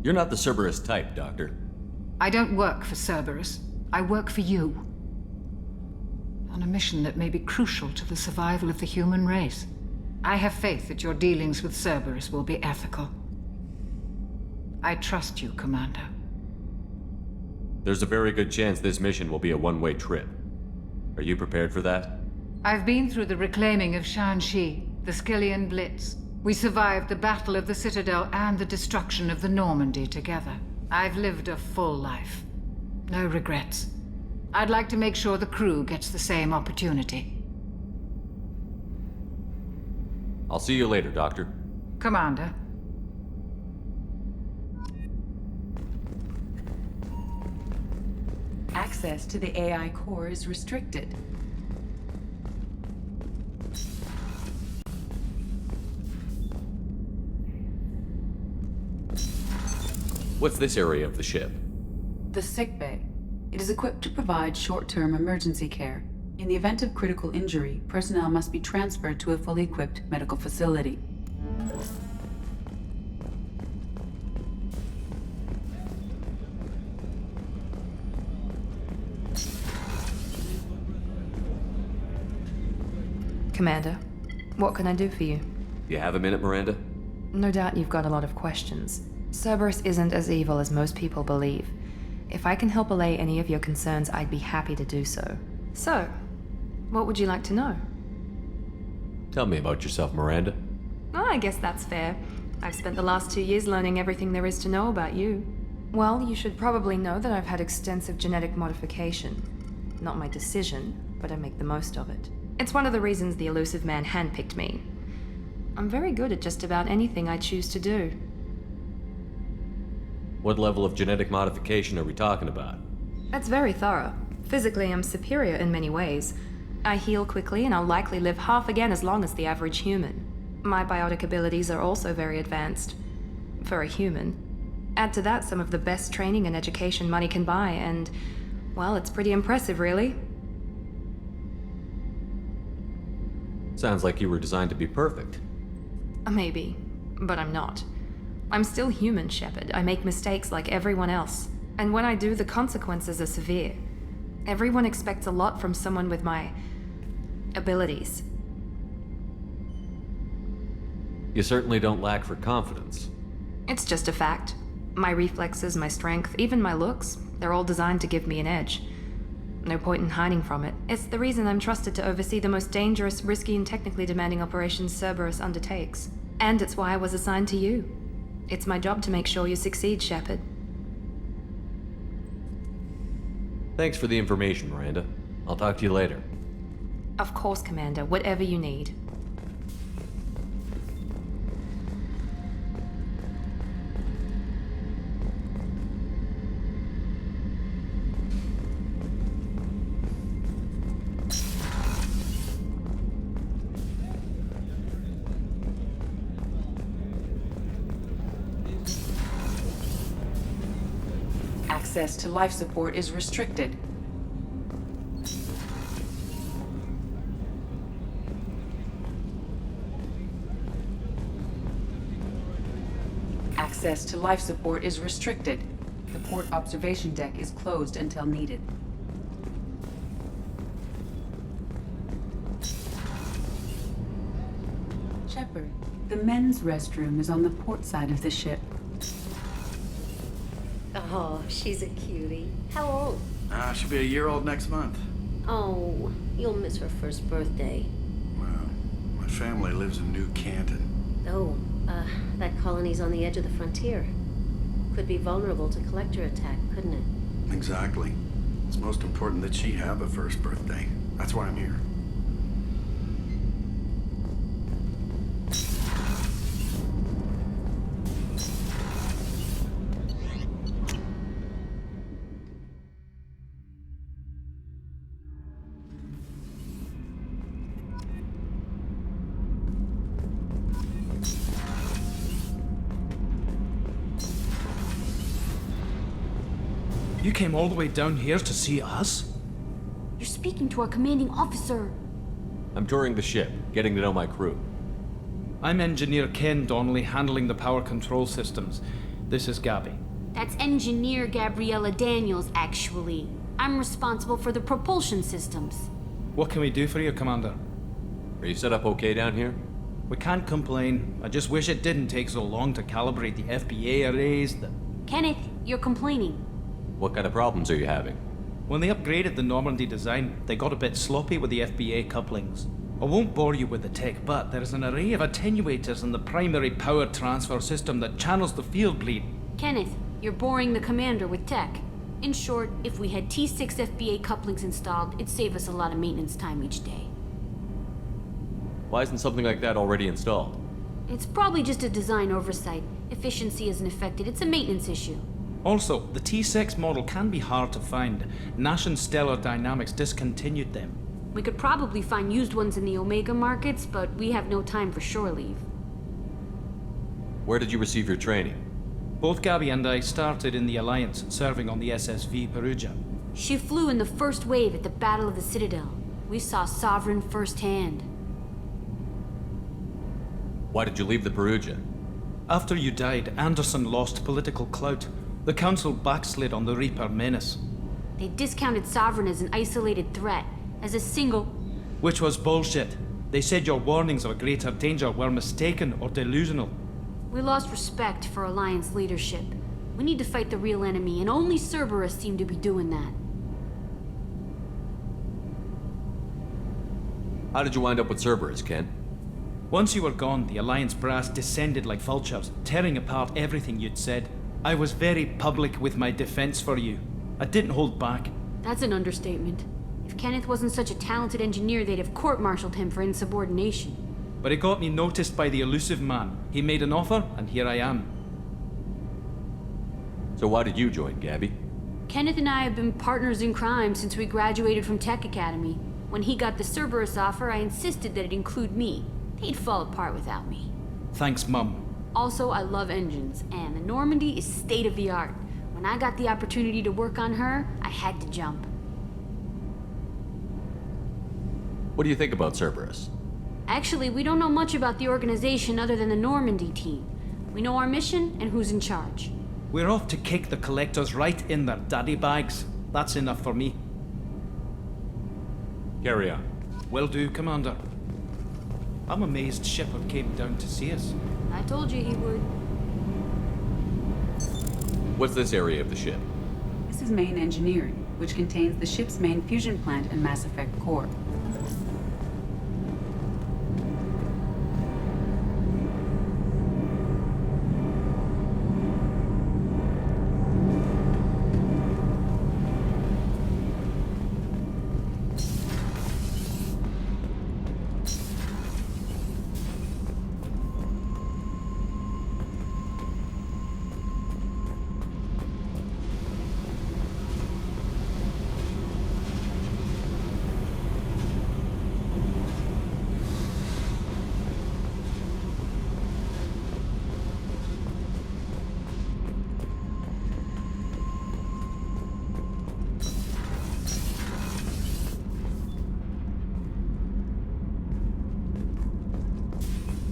You're not the Cerberus type, Doctor. I don't work for Cerberus. I work for you. On a mission that may be crucial to the survival of the human race. I have faith that your dealings with Cerberus will be ethical. I trust you, Commander. There's a very good chance this mission will be a one-way trip. Are you prepared for that? I've been through the reclaiming of Shanxi, the Skillian Blitz. We survived the Battle of the Citadel and the destruction of the Normandy together. I've lived a full life. No regrets. I'd like to make sure the crew gets the same opportunity. I'll see you later, Doctor. Commander. Access to the AI core is restricted. What's this area of the ship? The Sickbay. It is equipped to provide short-term emergency care. In the event of critical injury, personnel must be transferred to a fully equipped medical facility. Commander, what can I do for you? You have a minute, Miranda? No doubt you've got a lot of questions. Cerberus isn't as evil as most people believe. If I can help allay any of your concerns, I'd be happy to do so. So, what would you like to know? Tell me about yourself, Miranda. Oh, I guess that's fair. I've spent the last 2 years learning everything there is to know about you. Well, you should probably know that I've had extensive genetic modification. Not my decision, but I make the most of it. It's one of the reasons the Illusive Man handpicked me. I'm very good at just about anything I choose to do. What level of genetic modification are we talking about? That's very thorough. Physically, I'm superior in many ways. I heal quickly, and I'll likely live half again as long as the average human. My biotic abilities are also very advanced. For a human. Add to that some of the best training and education money can buy, and, well, it's pretty impressive, really. Sounds like you were designed to be perfect. Maybe, but I'm not. I'm still human, Shepard. I make mistakes like everyone else. And when I do, the consequences are severe. Everyone expects a lot from someone with my abilities. You certainly don't lack for confidence. It's just a fact. My reflexes, my strength, even my looks, they're all designed to give me an edge. No point in hiding from it. It's the reason I'm trusted to oversee the most dangerous, risky, and technically demanding operations Cerberus undertakes. And it's why I was assigned to you. It's my job to make sure you succeed, Shepard. Thanks for the information, Miranda. I'll talk to you later. Of course, Commander. Whatever you need. Access to life support is restricted. Access to life support is restricted. The port observation deck is closed until needed. Shepard, the men's restroom is on the port side of the ship. Oh, she's a cutie. How old? She'll be a year old next month. Oh, you'll miss her first birthday. Well, my family lives in New Canton. Oh, that colony's on the edge of the frontier. Could be vulnerable to collector attack, couldn't it? Exactly. It's most important that she have a first birthday. That's why I'm here. You came all the way down here to see us? You're speaking to our commanding officer. I'm touring the ship, getting to know my crew. I'm Engineer Ken Donnelly, handling the power control systems. This is Gabby. That's Engineer Gabriella Daniels, actually. I'm responsible for the propulsion systems. What can we do for you, Commander? Are you set up okay down here? We can't complain. I just wish it didn't take so long to calibrate the FBA arrays. Kenneth, you're complaining. What kind of problems are you having? When they upgraded the Normandy design, they got a bit sloppy with the FBA couplings. I won't bore you with the tech, but there is an array of attenuators in the primary power transfer system that channels the field bleed. Kenneth, you're boring the commander with tech. In short, if we had T6 FBA couplings installed, it'd save us a lot of maintenance time each day. Why isn't something like that already installed? It's probably just a design oversight. Efficiency isn't affected, it's a maintenance issue. Also, the T6 model can be hard to find. Nash and Stellar Dynamics discontinued them. We could probably find used ones in the Omega markets, but we have no time for shore leave. Where did you receive your training? Both Gabby and I started in the Alliance, serving on the SSV Perugia. She flew in the first wave at the Battle of the Citadel. We saw Sovereign firsthand. Why did you leave the Perugia? After you died, Anderson lost political clout. The Council backslid on the Reaper menace. They discounted Sovereign as an isolated threat, as a single... Which was bullshit. They said your warnings of a greater danger were mistaken or delusional. We lost respect for Alliance leadership. We need to fight the real enemy, and only Cerberus seemed to be doing that. How did you wind up with Cerberus, Ken? Once you were gone, the Alliance brass descended like vultures, tearing apart everything you'd said. I was very public with my defense for you. I didn't hold back. That's an understatement. If Kenneth wasn't such a talented engineer, they'd have court-martialed him for insubordination. But it got me noticed by the Illusive Man. He made an offer, and here I am. So why did you join, Gabby? Kenneth and I have been partners in crime since we graduated from Tech Academy. When he got the Cerberus offer, I insisted that it include me. They'd fall apart without me. Thanks, Mum. Also, I love engines, and the Normandy is state-of-the-art. When I got the opportunity to work on her, I had to jump. What do you think about Cerberus? Actually, we don't know much about the organization other than the Normandy team. We know our mission and who's in charge. We're off to kick the Collectors right in their daddy bags. That's enough for me. Carry on. Will do, Commander. I'm amazed Shepard came down to see us. I told you he would. What's this area of the ship? This is main engineering, which contains the ship's main fusion plant and Mass Effect core.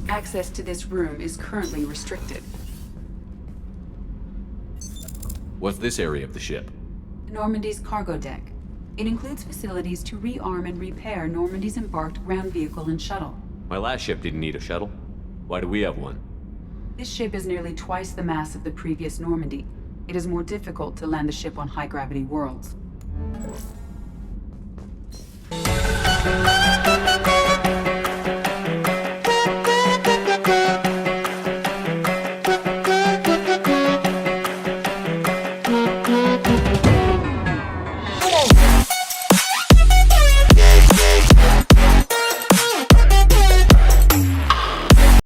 Access to this room is currently restricted. What's this area of the ship? Normandy's cargo deck. It includes facilities to rearm and repair Normandy's embarked ground vehicle and shuttle. My last ship didn't need a shuttle. Why do we have one? This ship is nearly twice the mass of the previous Normandy. It is more difficult to land the ship on high-gravity worlds.